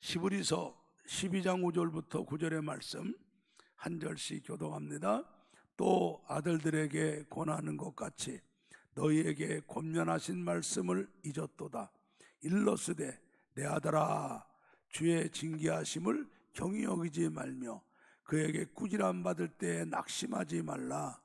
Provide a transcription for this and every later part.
히브리서 12장 5절부터 9절의 말씀 한 절씩 교독합니다. 또 아들들에게 권하는 것 같이 너희에게 권면하신 말씀을 잊었도다. 일러스되 내 아들아 주의 징계하심을 경히 여기지 말며 그에게 꾸지람 받을 때에 낙심하지 말라.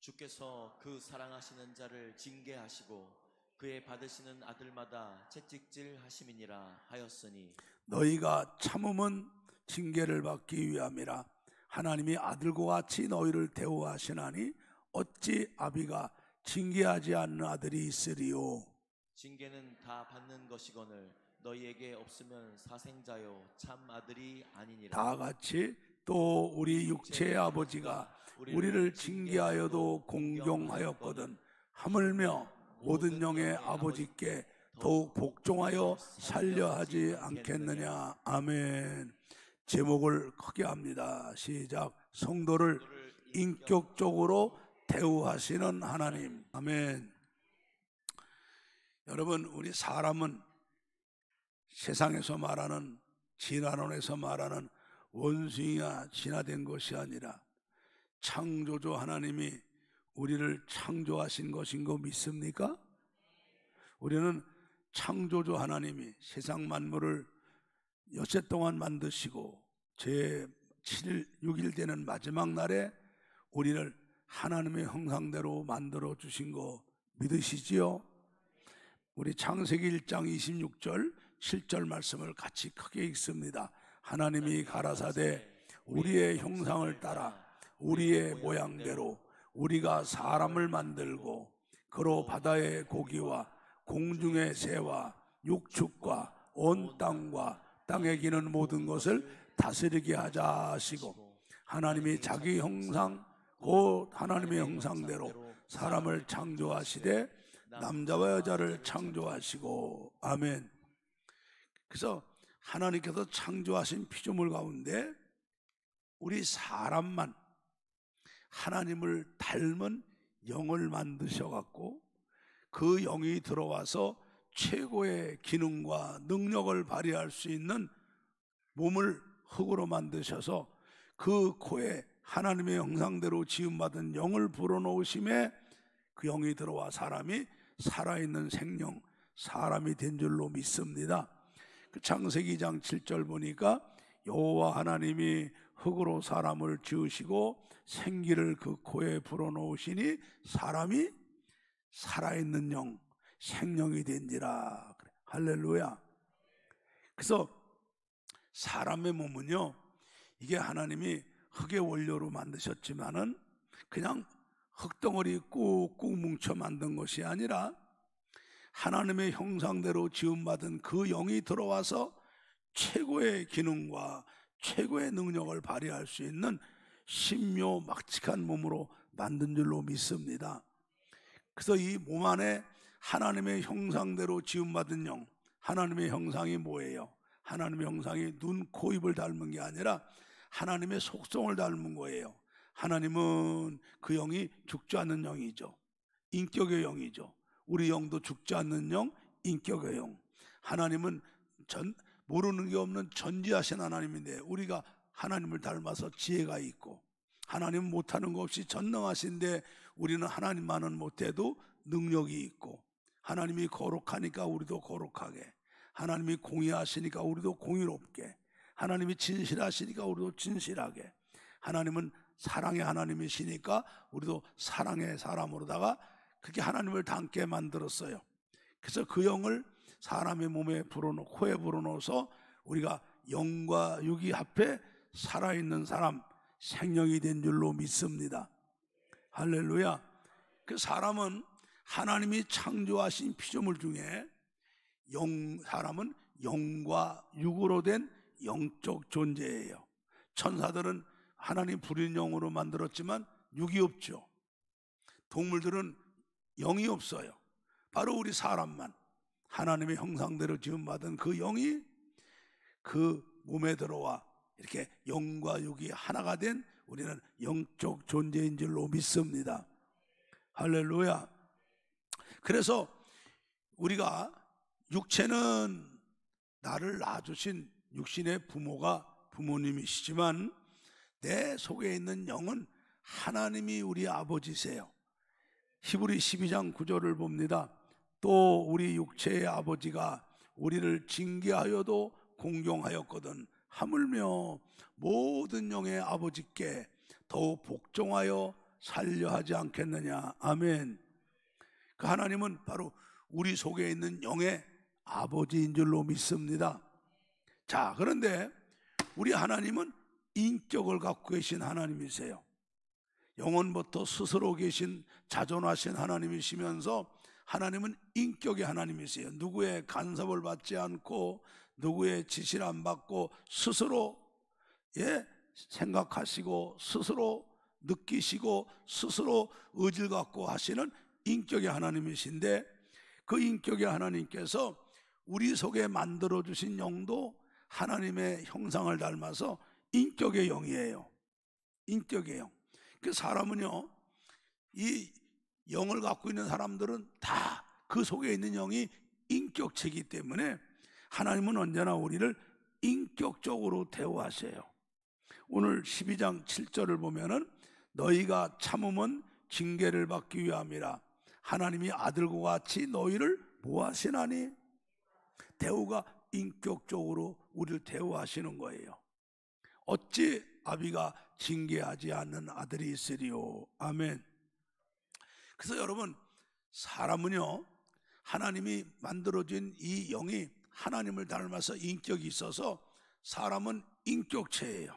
주께서 그 사랑하시는 자를 징계하시고 그의 받으시는 아들마다 채찍질 하심이니라 하였으니 너희가 참음은 징계를 받기 위함이라. 하나님이 아들과 같이 너희를 대우하시나니 어찌 아비가 징계하지 않는 아들이 있으리요. 징계는 다 받는 것이거늘 너희에게 없으면 사생자요 참 아들이 아니니라. 다 같이 또 우리 육체의 아버지가 우리를 징계하여도 공경하였거든 하물며 모든 영의 아버지께 더욱 복종하여 살려하지 않겠느냐. 아멘. 제목을 크게 합니다. 시작. 성도를 인격적으로 대우하시는 하나님. 아멘. 여러분, 우리 사람은 세상에서 말하는 진화론에서 말하는 원숭이가 진화된 것이 아니라 창조주 하나님이 우리를 창조하신 것인 거 믿습니까? 우리는 창조주 하나님이 세상 만물을 엿새 동안 만드시고 제7일 6일 되는 마지막 날에 우리를 하나님의 형상대로 만들어 주신 거 믿으시지요? 우리 창세기 1장 26절 7절 말씀을 같이 크게 읽습니다. 하나님이 가라사대 우리의 형상을 따라 우리의 모양대로 우리가 사람을 만들고 그로 바다의 고기와 공중의 새와 육축과 온 땅과 땅에 기는 모든 것을 다스리게 하자 하시고 하나님이 자기 형상 곧 하나님의 형상대로 사람을 창조하시되 남자와 여자를 창조하시고. 아멘. 그래서 하나님께서 창조하신 피조물 가운데 우리 사람만 하나님을 닮은 영을 만드셔갖고 그 영이 들어와서 최고의 기능과 능력을 발휘할 수 있는 몸을 흙으로 만드셔서 그 코에 하나님의 형상대로 지음받은 영을 불어넣으심에 그 영이 들어와 사람이 살아있는 생명, 사람이 된 줄로 믿습니다. 그 창세기 2장 7절 보니까 여호와 하나님이 흙으로 사람을 지으시고 생기를 그 코에 불어넣으시니 사람이 살아있는 영, 생명이 된지라. 할렐루야. 그래서 사람의 몸은요, 이게 하나님이 흙의 원료로 만드셨지만은 그냥 흙덩어리 꾹꾹 뭉쳐 만든 것이 아니라 하나님의 형상대로 지음받은 그 영이 들어와서 최고의 기능과 최고의 능력을 발휘할 수 있는 신묘막측한 몸으로 만든 줄로 믿습니다. 그래서 이 몸 안에 하나님의 형상대로 지음받은 영, 하나님의 형상이 뭐예요? 하나님의 형상이 눈, 코, 입을 닮은 게 아니라 하나님의 속성을 닮은 거예요. 하나님은 그 영이 죽지 않는 영이죠. 인격의 영이죠. 우리 영도 죽지 않는 영, 인격의 영. 하나님은 모르는 게 없는 전지하신 하나님인데 우리가 하나님을 닮아서 지혜가 있고, 하나님은 못하는 거 없이 전능하신데 우리는 하나님만은 못해도 능력이 있고, 하나님이 거룩하니까 우리도 거룩하게, 하나님이 공의하시니까 우리도 공의롭게, 하나님이 진실하시니까 우리도 진실하게, 하나님은 사랑의 하나님이시니까 우리도 사랑의 사람으로다가 그렇게 하나님을 닮게 만들었어요. 그래서 그 영을 사람의 몸에 불어넣고 코에 불어넣어서 우리가 영과 육이 합해 살아있는 사람, 생명이 된 줄로 믿습니다. 할렐루야. 그 사람은 하나님이 창조하신 피조물 중에 사람은 영과 육으로 된 영적 존재예요. 천사들은 하나님 부린 영으로 만들었지만 육이 없죠. 동물들은 영이 없어요. 바로 우리 사람만 하나님의 형상대로 지음받은 그 영이 그 몸에 들어와 이렇게 영과 육이 하나가 된 우리는 영적 존재인 줄로 믿습니다. 할렐루야. 그래서 우리가 육체는 나를 낳아주신 육신의 부모가 부모님이시지만 내 속에 있는 영은 하나님이 우리 아버지세요. 히브리 12장 9절을 봅니다. 또 우리 육체의 아버지가 우리를 징계하여도 공경하였거든 하물며 모든 영의 아버지께 더욱 복종하여 살려 하지 않겠느냐. 아멘. 그 하나님은 바로 우리 속에 있는 영의 아버지인 줄로 믿습니다. 자, 그런데 우리 하나님은 인격을 갖고 계신 하나님이세요. 영원부터 스스로 계신 자존하신 하나님이시면서 하나님은 인격의 하나님이세요. 누구의 간섭을 받지 않고 누구의 지시를 안 받고 스스로 생각하시고 스스로 느끼시고 스스로 의지를 갖고 하시는 인격의 하나님이신데, 그 인격의 하나님께서 우리 속에 만들어주신 영도 하나님의 형상을 닮아서 인격의 영이에요. 인격의 영. 그 사람은요, 이 영을 갖고 있는 사람들은 다 그 속에 있는 영이 인격체이기 때문에 하나님은 언제나 우리를 인격적으로 대우하세요. 오늘 12장 7절을 보면은 너희가 참음은 징계를 받기 위함이라. 하나님이 아들과 같이 너희를 보호하시나니. 대우가 인격적으로 우리를 대우하시는 거예요. 어찌 아비가 징계하지 않는 아들이 있으리요. 아멘. 그래서 여러분, 사람은요, 하나님이 만들어진 이 영이 하나님을 닮아서 인격이 있어서 사람은 인격체예요.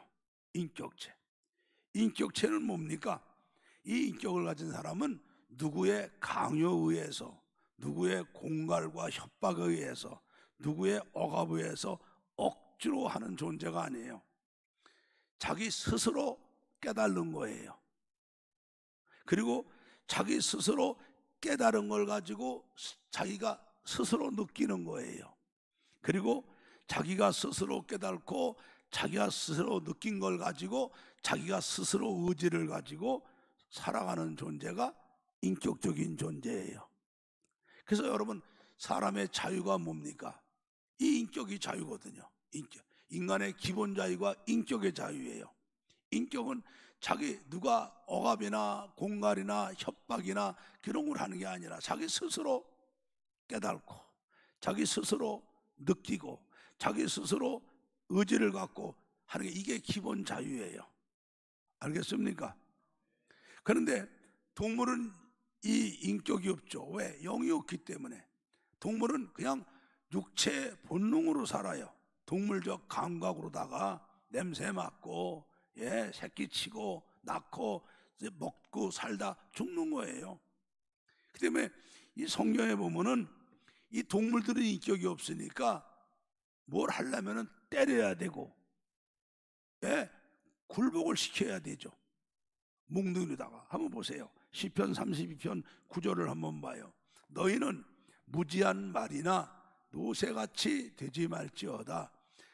인격체. 인격체는 뭡니까? 이 인격을 가진 사람은 누구의 강요에 의해서, 누구의 공갈과 협박에 의해서, 누구의 억압에 의해서 억지로 하는 존재가 아니에요. 자기 스스로 깨달은 거예요. 그리고 자기 스스로 깨달은 걸 가지고 자기가 스스로 느끼는 거예요. 그리고 자기가 스스로 깨달고 자기가 스스로 느낀 걸 가지고 자기가 스스로 의지를 가지고 살아가는 존재가 인격적인 존재예요. 그래서 여러분, 사람의 자유가 뭡니까? 이 인격이 자유거든요. 인격. 인간의 기본 자유가 인격의 자유예요. 인격은 누가 억압이나 공갈이나 협박이나 그런 걸 하는 게 아니라 자기 스스로 깨달고 자기 스스로 느끼고 자기 스스로 의지를 갖고 하는 게, 이게 기본 자유예요. 알겠습니까? 그런데 동물은 이 인격이 없죠. 왜? 영이 없기 때문에. 동물은 그냥 육체 본능으로 살아요. 동물적 감각으로다가 냄새 맡고 새끼 치고 낳고 먹고 살다 죽는 거예요. 그 때문에 이 성경에 보면은 이 동물들은 인격이 없으니까 뭘 하려면은 때려야 되고 굴복을 시켜야 되죠. 몽둥이로다가. 한번 보세요. 시편 32편 9절을 한번 봐요. 너희는 무지한 말이나 노새같이 되지 말지어다.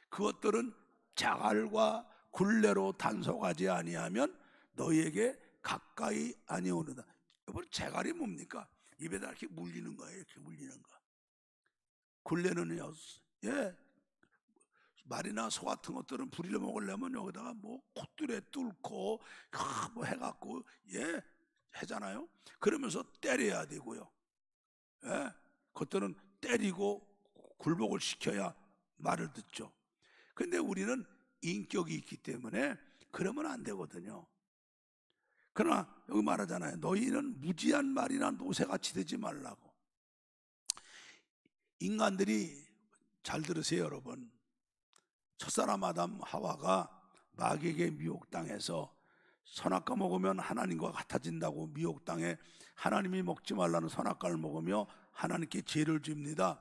그것들은 자갈과 굴레로 단속하지 아니하면 너희에게 가까이 아니오느다. 여러분, 자갈이 뭡니까? 입에다 이렇게 물리는 거예요. 이렇게 물리는 거. 굴레는요, 말이나 소 같은 것들은 부리를 먹으려면 여기다가 뭐 콧줄에 뚫고 뭐 해갖고 하잖아요. 그러면서 때려야 되고요. 그것들은 때리고 굴복을 시켜야 말을 듣죠. 근데 우리는 인격이 있기 때문에 그러면 안 되거든요. 그러나 여기 말하잖아요. 너희는 무지한 말이나 노새같이 되지 말라고. 인간들이, 잘 들으세요 여러분, 첫사람 아담 하와가 마귀에게 미혹당해서 선악과 먹으면 하나님과 같아진다고 미혹당해 하나님이 먹지 말라는 선악과를 먹으며 하나님께 죄를 집니다.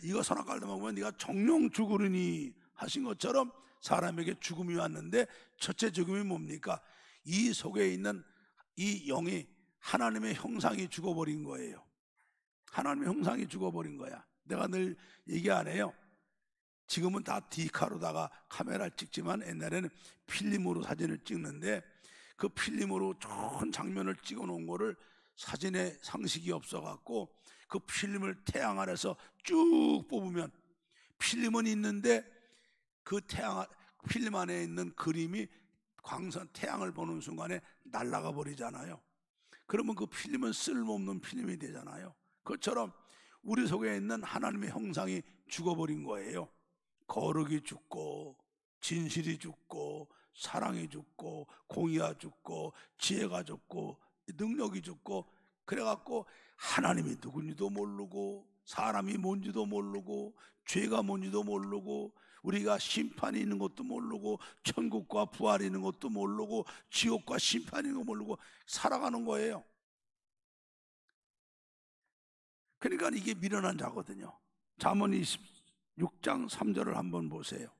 이거 선악과를 먹으면 네가 정령 죽으리니 하신 것처럼 사람에게 죽음이 왔는데, 첫째 죽음이 뭡니까? 이 속에 있는 이 영이 하나님의 형상이 죽어버린 거예요. 하나님의 형상이 죽어버린 거야. 내가 늘 얘기 안 해요. 지금은 다 디카로다가 카메라를 찍지만 옛날에는 필름으로 사진을 찍는데, 그 필름으로 좋은 장면을 찍어 놓은 거를 사진에 상식이 없어갖고 그 필름을 태양 아래서 쭉 뽑으면 필름은 있는데 그 필름 안에 있는 그림이 광선 태양을 보는 순간에 날아가 버리잖아요. 그러면 그 필름은 쓸모없는 필름이 되잖아요. 그것처럼 우리 속에 있는 하나님의 형상이 죽어버린 거예요. 거룩이 죽고, 진실이 죽고, 사랑이 죽고, 공의가 죽고, 지혜가 죽고, 능력이 죽고, 그래갖고 하나님이 누군지도 모르고, 사람이 뭔지도 모르고, 죄가 뭔지도 모르고, 우리가 심판이 있는 것도 모르고, 천국과 부활이 있는 것도 모르고, 지옥과 심판이 있는 것도 모르고 살아가는 거예요. 그러니까 이게 미련한 자거든요. 잠언 26장 3절을 한번 보세요.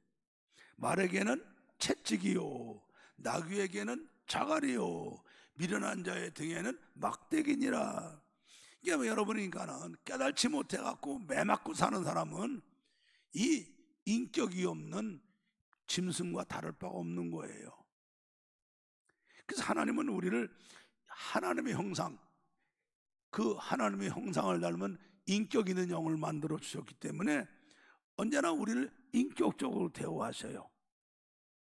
말에게는 채찍이요, 나귀에게는 자갈이요, 미련한 자의 등에는 막대기니라. 이게 여러분이니까는 깨달지 못해갖고 매맞고 사는 사람은 이 인격이 없는 짐승과 다를 바가 없는 거예요. 그래서 하나님은 우리를 하나님의 형상, 그 하나님의 형상을 닮은 인격 있는 영을 만들어 주셨기 때문에 언제나 우리를 인격적으로 대우하셔요.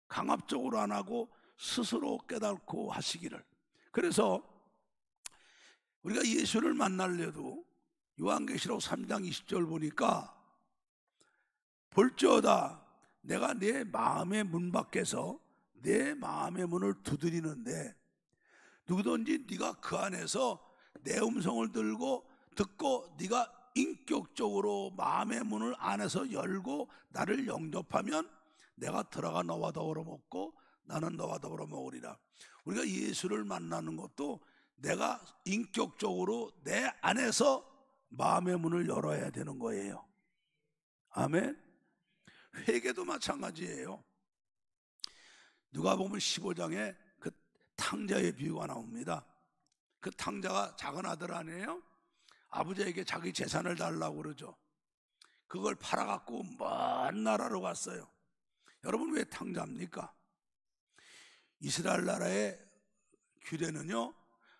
강압적으로 안 하고 스스로 깨닫고 하시기를. 그래서 우리가 예수를 만나려도 요한계시록 3장 20절 보니까 볼지어다 내가 내 마음의 문 밖에서 내 마음의 문을 두드리는데 누구든지 네가 그 안에서 내 음성을 듣고 네가 인격적으로 마음의 문을 안에서 열고 나를 영접하면 내가 들어가 너와 더불어 먹고 나는 너와 더불어 먹으리라. 우리가 예수를 만나는 것도 내가 인격적으로 내 안에서 마음의 문을 열어야 되는 거예요. 아멘. 회개도 마찬가지예요. 누가복음 15장에 그 탕자의 비유가 나옵니다. 그 탕자가 작은 아들 아니에요? 아버지에게 자기 재산을 달라고 그러죠. 그걸 팔아갖고 먼 나라로 갔어요. 여러분 왜 탕자입니까? 이스라엘 나라의 규례는요,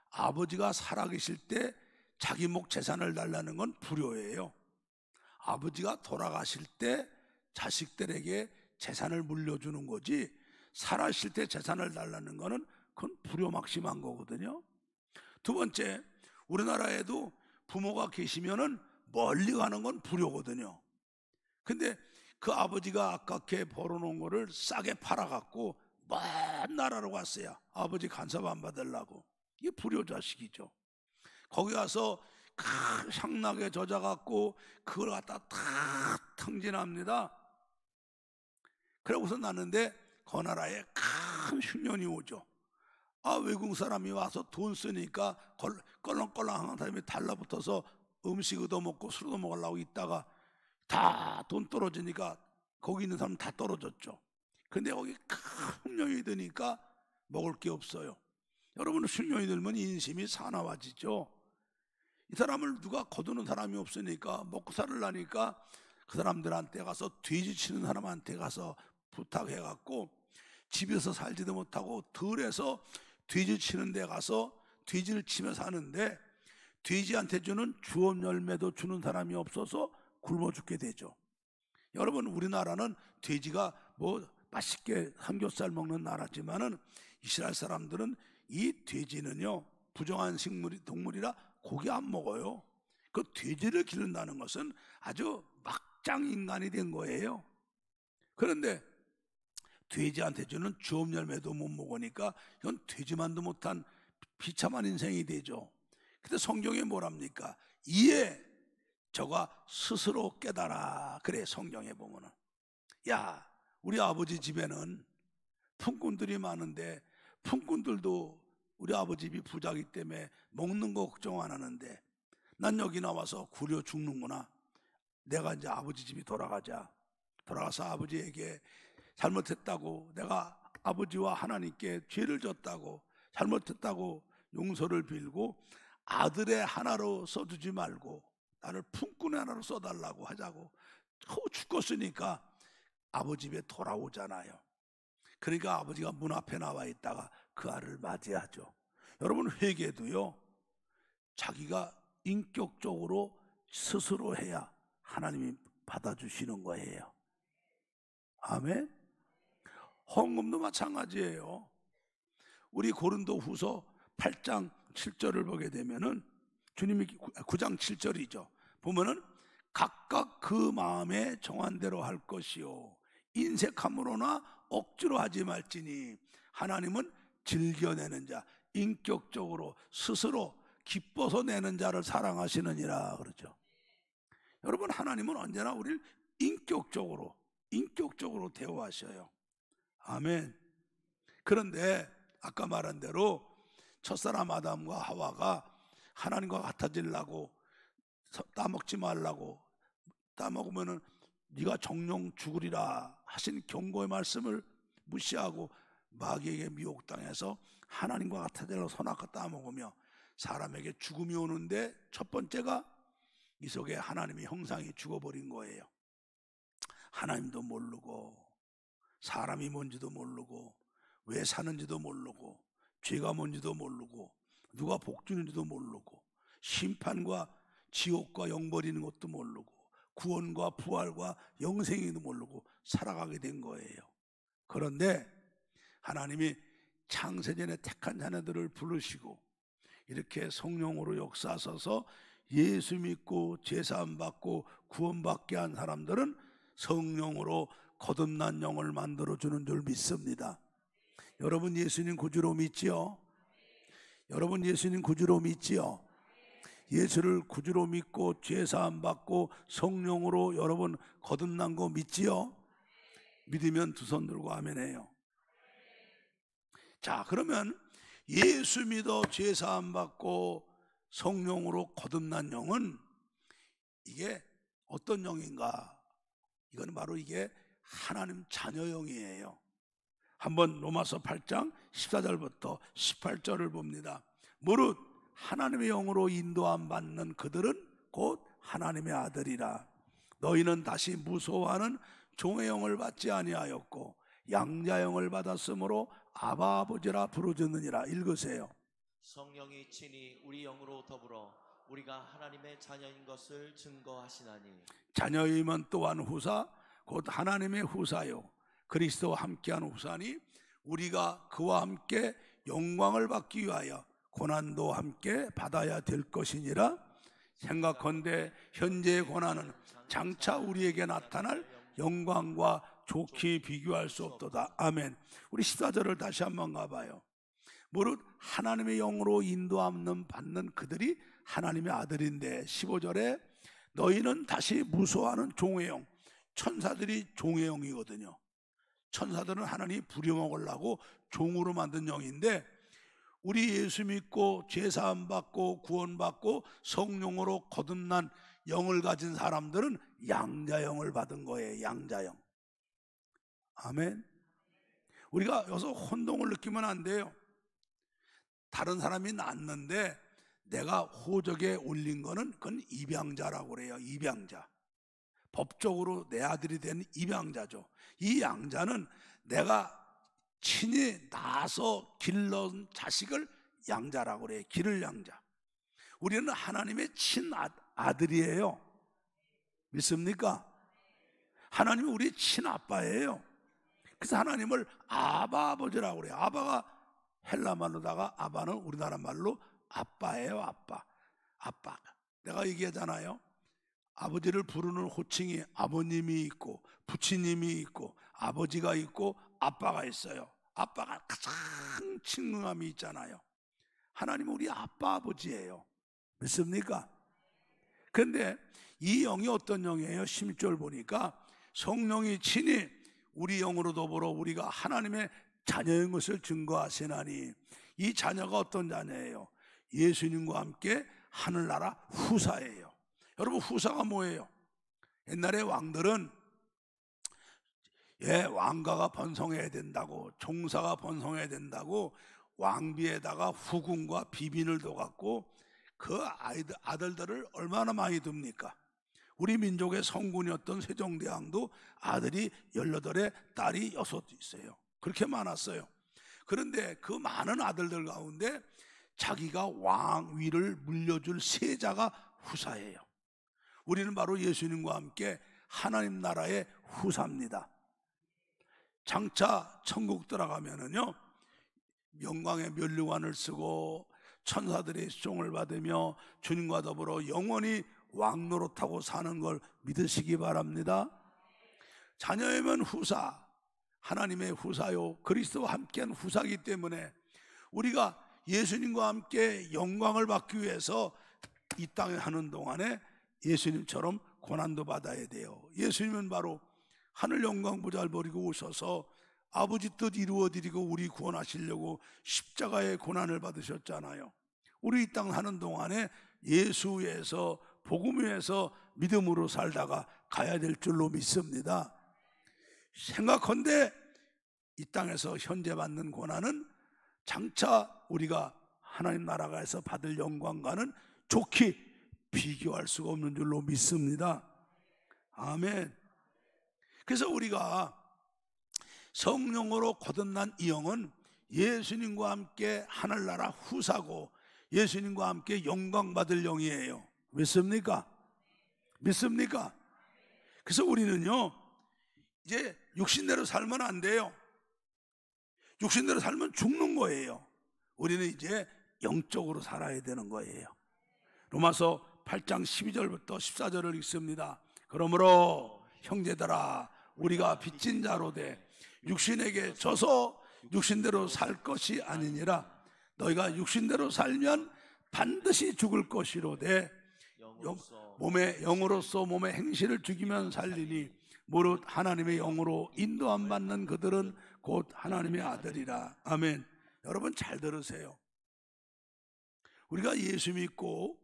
아버지가 살아계실 때 자기 목 재산을 달라는 건 불효예요. 아버지가 돌아가실 때 자식들에게 재산을 물려주는 거지, 살아실 때 재산을 달라는 거는 그건 불효막심한 거거든요. 두 번째, 우리나라에도 부모가 계시면은 멀리 가는 건 불효거든요. 근데 그 아버지가 아깝게 벌어놓은 거를 싸게 팔아갖고 먼 나라로 갔어요. 아버지 간섭 안 받으려고. 이게 불효 자식이죠. 거기 가서 큰 향락에 젖어갖고 그걸 갖다 다 탕진합니다. 그러고서 났는데 그 나라에 큰 흉년이 오죠. 외국 사람이 와서 돈 쓰니까 껄렁껄렁한 사람이 달라붙어서 음식 얻어먹고 술 얻어먹으려고 있다가 다 돈 떨어지니까 거기 있는 사람 다 떨어졌죠. 근데 거기 큰 흉년이 드니까 먹을 게 없어요. 여러분, 흉년이 들면 인심이 사나워지죠. 이 사람을 누가 거두는 사람이 없으니까 먹고 살으려니까 그 사람들한테 가서 돼지 치는 사람한테 가서 부탁해갖고 집에서 살지도 못하고 들에서 돼지 치는 데 가서 돼지를 치며 사는데 돼지한테 주는 주업 열매도 주는 사람이 없어서 굶어 죽게 되죠. 여러분, 우리나라는 돼지가 맛있게 삼겹살 먹는 나라지만은 이스라엘 사람들은 이 돼지는요 부정한 동물이라 고기 안 먹어요. 그 돼지를 기른다는 것은 아주 막장 인간이 된 거예요. 그런데 돼지한테 주는 주업 열매도 못 먹으니까 이건 돼지만도 못한 비참한 인생이 되죠. 근데 성경에 뭐랍니까? 이에 저가 스스로 깨달아. 그래, 성경에 보면은 우리 아버지 집에는 품꾼들이 많은데 품꾼들도 우리 아버지 집이 부자기 때문에 먹는 거 걱정 안 하는데 난 여기 나와서 굶어 죽는구나. 내가 이제 아버지 집이 돌아가서 아버지에게 잘못했다고, 내가 아버지와 하나님께 죄를 졌다고, 잘못했다고 용서를 빌고 아들의 하나로 써주지 말고 나를 품꾼의 하나로 써달라고 하자고. 죽었으니까 아버지 집에 돌아오잖아요. 그러니까 아버지가 문 앞에 나와 있다가 그 아를 맞이하죠. 여러분, 회개도요 자기가 인격적으로 스스로 해야 하나님이 받아주시는 거예요. 아멘. 헌금도 마찬가지예요. 우리 고린도 후서 8장 7절을 보게 되면은 주님이 9장 7절이죠. 보면은 각각 그 마음에 정한 대로 할 것이요 인색함으로나 억지로 하지 말지니 하나님은 즐겨내는 자, 인격적으로 스스로 기뻐서 내는 자를 사랑하시느니라 그러죠. 여러분, 하나님은 언제나 우리를 인격적으로 대우하셔요. 아멘. 그런데 아까 말한 대로 첫사람 아담과 하와가 하나님과 같아지려고 따먹지 말라고, 따먹으면은 네가 정령 죽으리라 하신 경고의 말씀을 무시하고 마귀에게 미혹당해서 하나님과 같아지려고 선악과 따먹으며 사람에게 죽음이 오는데 첫 번째가 이 속에 하나님의 형상이 죽어버린 거예요. 하나님도 모르고 사람이 뭔지도 모르고 왜 사는지도 모르고 죄가 뭔지도 모르고 누가 복주는지도 모르고 심판과 지옥과 영 버리는 것도 모르고 구원과 부활과 영생이도 모르고 살아가게 된 거예요. 그런데 하나님이 창세전에 택한 자녀들을 부르시고 이렇게 성령으로 역사하셔서 예수 믿고 제사함 받고 구원받게 한 사람들은 성령으로 거듭난 영을 만들어주는 줄 믿습니다. 여러분 예수님 구주로 믿지요? 여러분 예수님 구주로 믿지요? 예수를 구주로 믿고 죄사함 받고 성령으로 여러분 거듭난 거 믿지요? 믿으면 두 손 들고 아멘해요. 자, 그러면 예수 믿어 죄사함 받고 성령으로 거듭난 영은 이게 어떤 영인가? 이건 바로 이게 하나님 자녀 영이에요. 한번 로마서 8장 14절부터 18절을 봅니다. 무릇 하나님의 영으로 인도함 받는 그들은 곧 하나님의 아들이라. 너희는 다시 무소하는 종의 영을 받지 아니하였고 양자 영을 받았으므로 아바 아버지라 부르짖느니라. 읽으세요. 성령이 친히 우리 영으로 더불어 우리가 하나님의 자녀인 것을 증거하시나니 자녀임은 또한 후사 곧 하나님의 후사요 그리스도와 함께한 후사니 우리가 그와 함께 영광을 받기 위하여 고난도 함께 받아야 될 것이니라. 생각컨대 현재의 고난은 장차 우리에게 나타날 영광과 좋게 비교할 수 없도다. 아멘. 우리 14절을 다시 한번 가봐요. 무릇 하나님의 영으로 인도함 받는 그들이 하나님의 아들인데 15절에 너희는 다시 무소하는 종의 영. 천사들이 종의 영이거든요. 천사들은 하나님이 부려먹으려고 종으로 만든 영인데 우리 예수 믿고 죄사함 받고 구원받고 성령으로 거듭난 영을 가진 사람들은 양자영을 받은 거예요. 양자영. 아멘. 우리가 여기서 혼동을 느끼면 안 돼요. 다른 사람이 낳았는데 내가 호적에 올린 거는 그건 입양자라고 그래요. 입양자. 법적으로 내 아들이 된 입양자죠. 이 양자는 내가 친히 낳아서 길러온 자식을 양자라고 그래요. 기를 양자. 우리는 하나님의 친아들이에요. 믿습니까? 하나님은 우리 친아빠예요. 그래서 하나님을 아바 아버지라고 그래요. 아바가 헬라 말로다가 아바는 우리나라 말로 아빠예요. 아빠. 아빠. 내가 얘기하잖아요. 아버지를 부르는 호칭이 아버님이 있고 부치님이 있고 아버지가 있고 아빠가 있어요. 아빠가 가장 친근함이 있잖아요. 하나님은 우리 아빠 아버지예요. 믿습니까? 그런데 이 영이 어떤 영이에요? 16절 보니까 성령이 친히 우리 영으로 더불어 우리가 하나님의 자녀인 것을 증거하시나니 이 자녀가 어떤 자녀예요? 예수님과 함께 하늘나라 후사예요. 여러분 후사가 뭐예요? 옛날에 왕들은 왕가가 번성해야 된다고 종사가 번성해야 된다고 왕비에다가 후궁과 비빈을 둬갖고 그 아들들을 얼마나 많이 둡니까? 우리 민족의 성군이었던 세종대왕도 아들이 18에 딸이 6 있어요. 그렇게 많았어요. 그런데 그 많은 아들들 가운데 자기가 왕위를 물려줄 세자가 후사예요. 우리는 바로 예수님과 함께 하나님 나라의 후사입니다. 장차 천국 들어가면은요, 영광의 면류관을 쓰고 천사들의 수종을 받으며 주님과 더불어 영원히 왕노릇하고 사는 걸 믿으시기 바랍니다. 자녀이면 후사, 하나님의 후사요, 그리스도와 함께한 후사이기 때문에 우리가 예수님과 함께 영광을 받기 위해서 이 땅에 하는 동안에 예수님처럼 고난도 받아야 돼요. 예수님은 바로 하늘 영광 보좌를 버리고 오셔서 아버지 뜻 이루어드리고 우리 구원하시려고 십자가의 고난을 받으셨잖아요. 우리 이 땅 하는 동안에 예수 위에서, 복음 위에서 믿음으로 살다가 가야 될 줄로 믿습니다. 생각컨대 이 땅에서 현재 받는 고난은 장차 우리가 하나님 나라가에서 받을 영광과는 좋게 비교할 수가 없는 줄로 믿습니다. 아멘. 그래서 우리가 성령으로 거듭난 이 영은 예수님과 함께 하늘나라 후사고 예수님과 함께 영광 받을 영이에요. 믿습니까? 믿습니까? 그래서 우리는요, 이제 육신대로 살면 안 돼요. 육신대로 살면 죽는 거예요. 우리는 이제 영적으로 살아야 되는 거예요. 로마서 8장 12절부터 14절을 읽습니다. 그러므로 형제들아, 우리가 빚진 자로 돼 육신에게 져서 육신대로 살 것이 아니니라. 너희가 육신대로 살면 반드시 죽을 것이로되 몸의 영으로서 몸의 행실을 죽이면 살리니 무릇 하나님의 영으로 인도함 받는 그들은 곧 하나님의 아들이라. 아멘. 여러분 잘 들으세요. 우리가 예수 믿고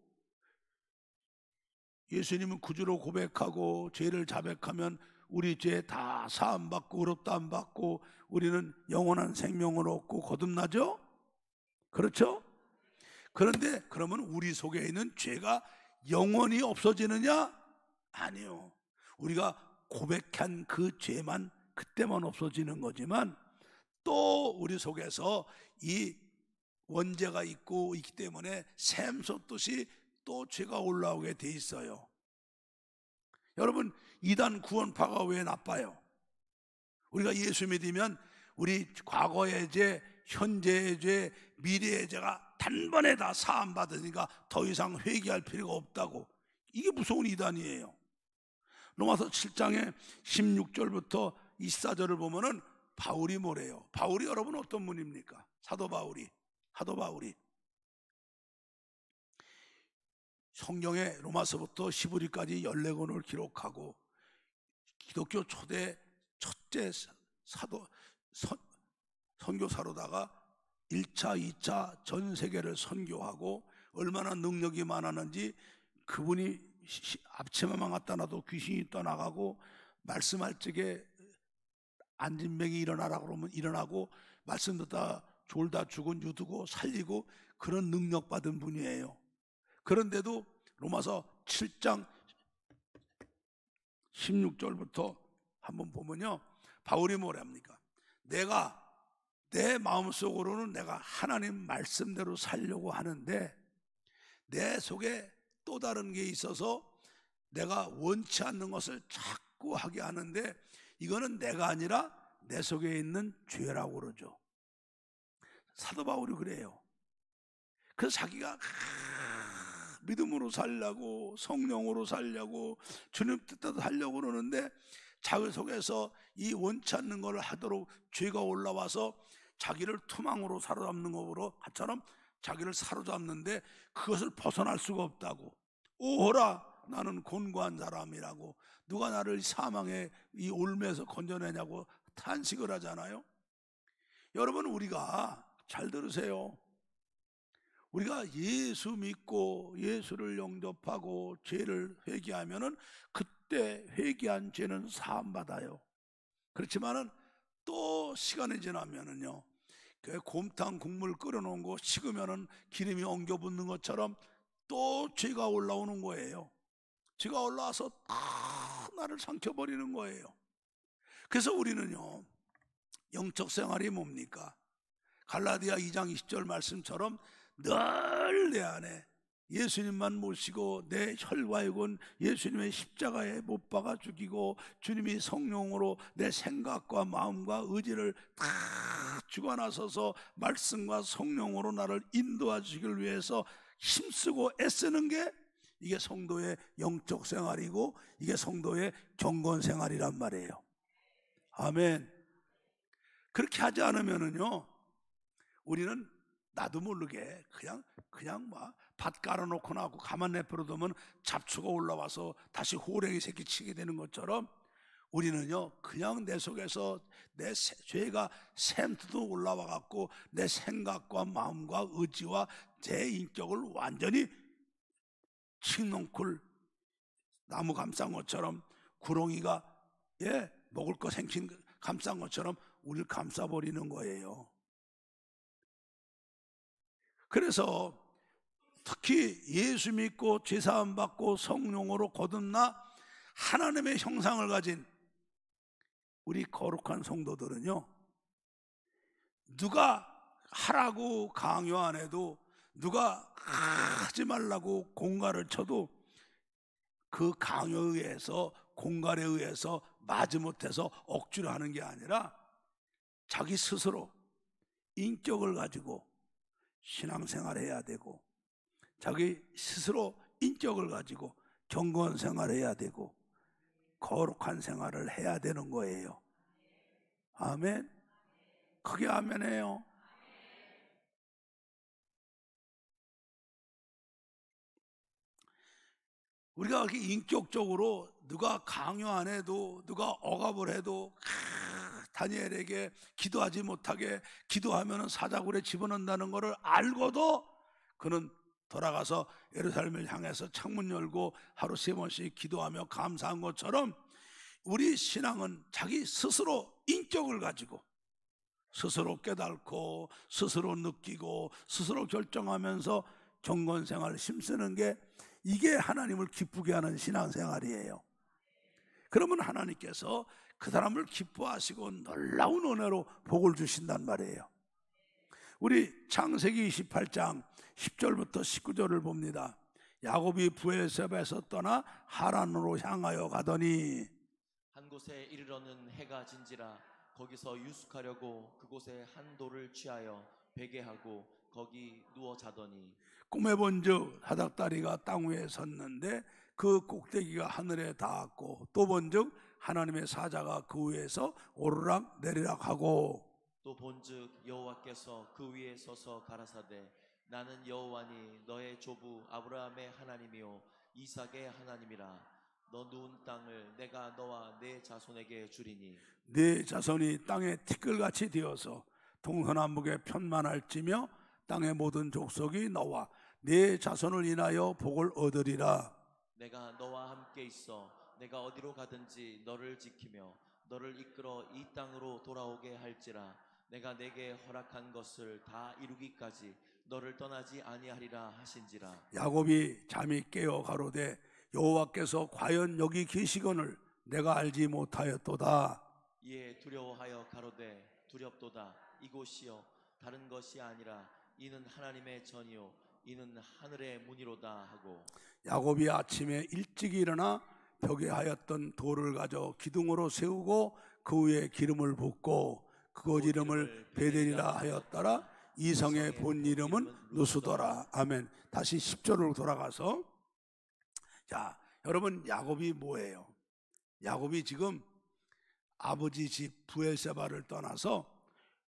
예수님은 구주로 고백하고 죄를 자백하면 우리 죄 다 사함받고 의롭다함 받고 우리는 영원한 생명을 얻고 거듭나죠? 그렇죠? 그런데 그러면 우리 속에 있는 죄가 영원히 없어지느냐? 아니요. 우리가 고백한 그 죄만 그때만 없어지는 거지만 또 우리 속에서 이 원죄가 있고 있기 때문에 샘솟듯이 또 죄가 올라오게 돼 있어요. 여러분, 이단 구원파가 왜 나빠요? 우리가 예수 믿으면 우리 과거의 죄, 현재의 죄, 미래의 죄가 단번에 다 사함 받으니까 더 이상 회개할 필요가 없다고. 이게 무서운 이단이에요. 로마서 7장의 16절부터 24절을 보면은 바울이 뭐래요? 바울이 여러분 어떤 분입니까? 사도 바울이 성경에 로마서부터 히브리까지 14권을 기록하고 기독교 초대 첫째 선교사로다가 1차, 2차 전 세계를 선교하고 얼마나 능력이 많았는지, 그분이 앞치마만 갖다 놔도 귀신이 떠나가고 말씀할 적에 안진병이 일어나라고 그러면 일어나고 말씀 듣다 졸다 죽은 유두고 살리고 그런 능력 받은 분이에요. 그런데도 로마서 7장 16절부터 한번 보면요, 바울이 뭐랍니까? 내가 내 마음속으로는 내가 하나님 말씀대로 살려고 하는데 내 속에 또 다른 게 있어서 내가 원치 않는 것을 자꾸 하게 하는데 이거는 내가 아니라 내 속에 있는 죄라고 그러죠. 사도 바울이 그래요. 그래서 자기가 믿음으로 살려고, 성령으로 살려고, 주님 뜻대로 살려고 그러는데 자기 속에서 이 원치 않는 걸 하도록 죄가 올라와서 자기를 투망으로 사로잡는 것처럼 자기를 사로잡는데 그것을 벗어날 수가 없다고. 오호라, 나는 곤고한 사람이라고. 누가 나를 사망의 이 올매에서 건져내냐고 탄식을 하잖아요. 여러분, 우리가 잘 들으세요. 우리가 예수 믿고 예수를 영접하고 죄를 회개하면은 그때 회개한 죄는 사함받아요. 그렇지만은 또 시간이 지나면은요, 그 곰탕 국물 끓여놓은 거 식으면은 기름이 엉겨 붙는 것처럼 또 죄가 올라오는 거예요. 죄가 올라와서 다 나를 삼켜버리는 거예요. 그래서 우리는요, 영적 생활이 뭡니까? 갈라디아 2장 20절 말씀처럼 늘 내 안에 예수님만 모시고 내 혈과 육은 예수님의 십자가에 못 박아 죽이고 주님이 성령으로 내 생각과 마음과 의지를 다 주관하셔서 말씀과 성령으로 나를 인도하시길 위해서 힘쓰고 애쓰는 게 이게 성도의 영적 생활이고 이게 성도의 경건 생활이란 말이에요. 아멘. 그렇게 하지 않으면은요, 우리는 나도 모르게 그냥 막 밭 깔아놓고 나고 가만 내버려두면 잡초가 올라와서 다시 호랭이 새끼 치게 되는 것처럼 우리는요, 그냥 내 속에서 내 죄가 샘투도 올라와 갖고 내 생각과 마음과 의지와 제 인격을 완전히 칡농쿨 나무 감싼 것처럼 구렁이가 먹을 거 생긴 감싼 것처럼 우리를 감싸버리는 거예요. 그래서 특히 예수 믿고 죄사함 받고 성령으로 거듭나 하나님의 형상을 가진 우리 거룩한 성도들은요, 누가 하라고 강요 안 해도 누가 하지 말라고 공갈을 쳐도 그 강요에 의해서 공갈에 의해서 마지못해서 억지로 하는 게 아니라 자기 스스로 인격을 가지고 신앙생활해야 되고 자기 스스로 인격을 가지고 경건 생활해야 되고 거룩한 생활을 해야 되는 거예요. 아멘. 크게 아멘해요. 우리가 그렇게 인격적으로 누가 강요 안 해도 누가 억압을 해도 다니엘에게 기도하지 못하게 기도하면 사자굴에 집어넣는다는 것을 알고도 그는 돌아가서 예루살렘을 향해서 창문 열고 하루 3번씩 기도하며 감사한 것처럼 우리 신앙은 자기 스스로 인격을 가지고 스스로 깨닫고 스스로 느끼고 스스로 결정하면서 경건생활을 힘쓰는 게 이게 하나님을 기쁘게 하는 신앙생활이에요. 그러면 하나님께서 그 사람을 기뻐하시고 놀라운 은혜로 복을 주신단 말이에요. 우리 창세기 28장 10절부터 19절을 봅니다. 야곱이 브엘세바에서 떠나 하란으로 향하여 가더니 한 곳에 이르러는 해가 진지라 거기서 유숙하려고 그곳에 한 돌을 취하여 베개하고 거기 누워 자더니 꿈에 본즉 사닥다리가 땅 위에 섰는데 그 꼭대기가 하늘에 닿았고 또 본즉 하나님의 사자가 그 위에서 오르락 내리락 하고 또 본즉 여호와께서 그 위에 서서 가라사대 나는 여호와니 너의 조부 아브라함의 하나님이요 이삭의 하나님이라 너 누운 땅을 내가 너와 네 자손에게 주리니 네 자손이 땅에 티끌같이 되어서 동서남북에 편만할지며 땅의 모든 족속이 너와 네 자손을 인하여 복을 얻으리라. 내가 너와 함께 있어 내가 어디로 가든지 너를 지키며 너를 이끌어 이 땅으로 돌아오게 할지라 내가 내게 허락한 것을 다 이루기까지 너를 떠나지 아니하리라 하신지라. 야곱이 잠이 깨어 가로되 여호와께서 과연 여기 계시거늘 내가 알지 못하였도다. 이에 두려워하여 가로되 두렵도다 이곳이요 다른 것이 아니라 이는 하나님의 전이요 이는 하늘의 문이로다 하고 야곱이 아침에 일찍 일어나 벽에 하였던 돌을 가져 기둥으로 세우고 그 위에 기름을 붓고 그곳 이름을 베델이라 하였더라. 이 성의 본 이름은 누수더라. 아멘. 다시 10절로 돌아가서 자, 여러분 야곱이 뭐예요? 야곱이 지금 아버지 집 브엘세바를 떠나서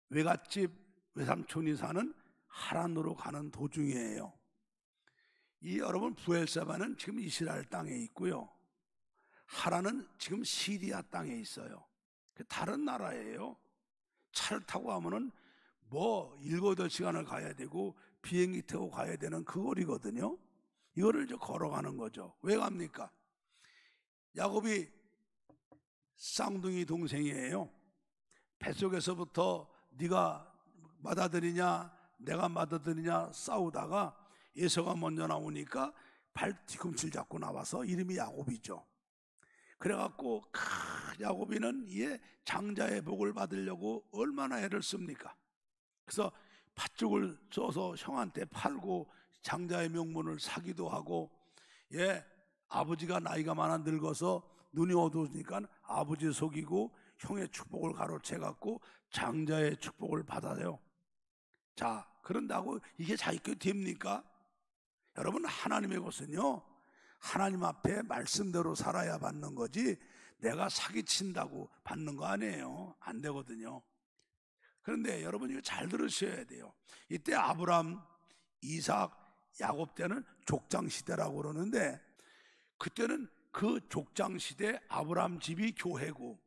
외갓집 외삼촌이 사는 하란으로 가는 도중이에요. 이 여러분 브엘세바는 지금 이스라엘 땅에 있고요. 하란은 지금 시리아 땅에 있어요. 다른 나라예요. 차를 타고 가면은 뭐 7-8시간을 가야 되고 비행기 타고 가야 되는 그 거리거든요. 이거를 이제 걸어가는 거죠. 왜 갑니까? 야곱이 쌍둥이 동생이에요. 뱃속에서부터 네가 맏아들이냐 내가 맏아들이냐 싸우다가 에서가 먼저 나오니까 발 뒤꿈치를 잡고 나와서 이름이 야곱이죠. 그래갖고 야곱이는 이 장자의 복을 받으려고 얼마나 애를 씁니까? 그래서 팥죽을 줘서 형한테 팔고 장자의 명분을 사기도 하고, 아버지가 나이가 많아 늙어서 눈이 어두우니까 아버지 속이고 형의 축복을 가로채 갖고 장자의 축복을 받아요. 자, 그런다고 이게 자기 게 됩니까? 여러분, 하나님의 것은요, 하나님 앞에 말씀대로 살아야 받는 거지 내가 사기친다고 받는 거 아니에요. 안 되거든요. 그런데 여러분, 이거 잘 들으셔야 돼요. 이때 아브람, 이삭, 야곱 때는 족장 시대라고 그러는데, 그때는 그 족장 시대 아브람 집이 교회고,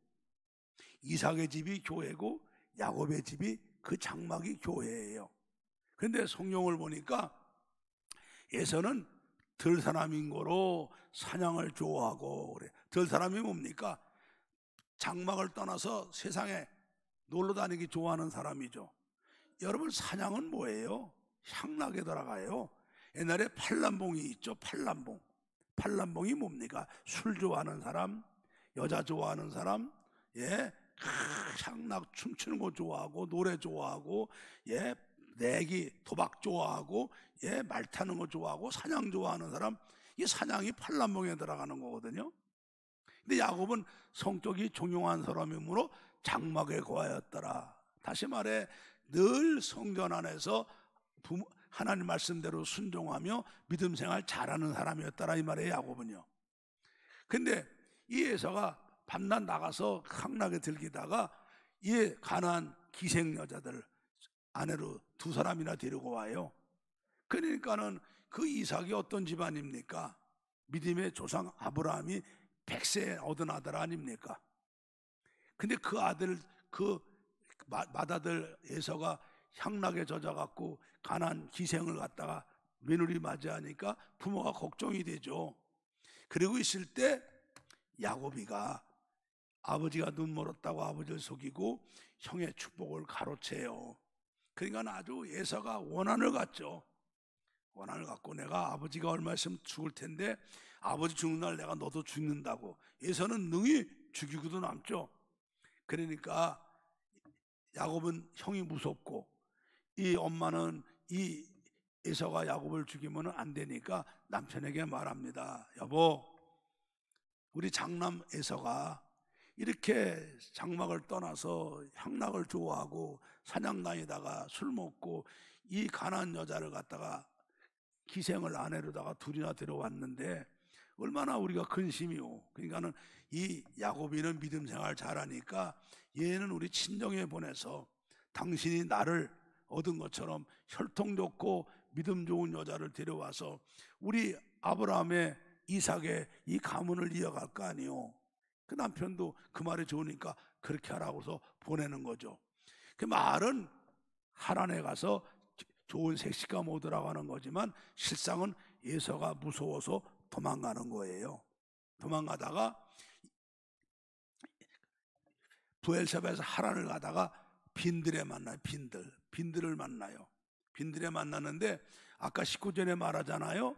이삭의 집이 교회고, 야곱의 집이 그 장막이 교회예요. 그런데 성경을 보니까 에서는 들사람인 거로 사냥을 좋아하고 그래. 들사람이 뭡니까? 장막을 떠나서 세상에 놀러 다니기 좋아하는 사람이죠. 여러분, 사냥은 뭐예요? 향락에 들어가요. 옛날에 팔람봉이 있죠. 팔람봉. 팔람봉이 뭡니까? 술 좋아하는 사람, 여자 좋아하는 사람, 향락 춤추는 거 좋아하고, 노래 좋아하고, 내기 도박 좋아하고, 말 타는 거 좋아하고, 사냥 좋아하는 사람, 이 사냥이 팔람봉에 들어가는 거거든요. 근데 야곱은 성격이 종용한 사람이므로 장막에 거하였더라. 다시 말해 늘 성전 안에서 하나님 말씀대로 순종하며 믿음 생활 잘하는 사람이었더라, 이 말이에요, 야곱은요. 근데 이 에서가 밤낮 나가서 향락에 들기다가 이 가나안 기생 여자들 아내로 2사람이나 데리고 와요. 그러니까는 그 이삭이 어떤 집안입니까? 믿음의 조상 아브라함이 100세 얻은 아들 아닙니까? 근데 그 아들, 그 맏아들 에서가 향락에 젖어갖고 가나안 기생을 갖다가 며느리 맞이하니까 부모가 걱정이 되죠. 그리고 있을 때 야곱이가 아버지가 눈 멀었다고 아버지를 속이고 형의 축복을 가로채요. 그러니까 아주 에서가 원한을 갖죠. 원한을 갖고 내가 아버지가 얼마 있으면 죽을 텐데 아버지 죽는 날 내가 너도 죽는다고. 에서는 능히 죽이고도 남죠. 그러니까 야곱은 형이 무섭고 이 엄마는 이 에서가 야곱을 죽이면 안 되니까 남편에게 말합니다. 여보, 우리 장남 에서가 이렇게 장막을 떠나서 향락을 좋아하고 사냥 다니다가 술 먹고 이 가난한 여자를 갖다가 기생을 아내로다가 2이나 데려왔는데 얼마나 우리가 근심이오. 그러니까는 이 야곱이는 믿음 생활 잘하니까 얘는 우리 친정에 보내서 당신이 나를 얻은 것처럼 혈통 좋고 믿음 좋은 여자를 데려와서 우리 아브라함의 이삭의 이 가문을 이어갈 거 아니오. 그 남편도 그 말이 좋으니까 그렇게 하라고 해서 보내는 거죠. 그 말은 하란에 가서 좋은 색시감 얻으라고 하는 거지만 실상은 에서가 무서워서 도망가는 거예요. 도망가다가 부엘세바에서 하란을 가다가 빈들에 만나요. 빈들을 만나요. 빈들에 만나는데 아까 19절에 말하잖아요.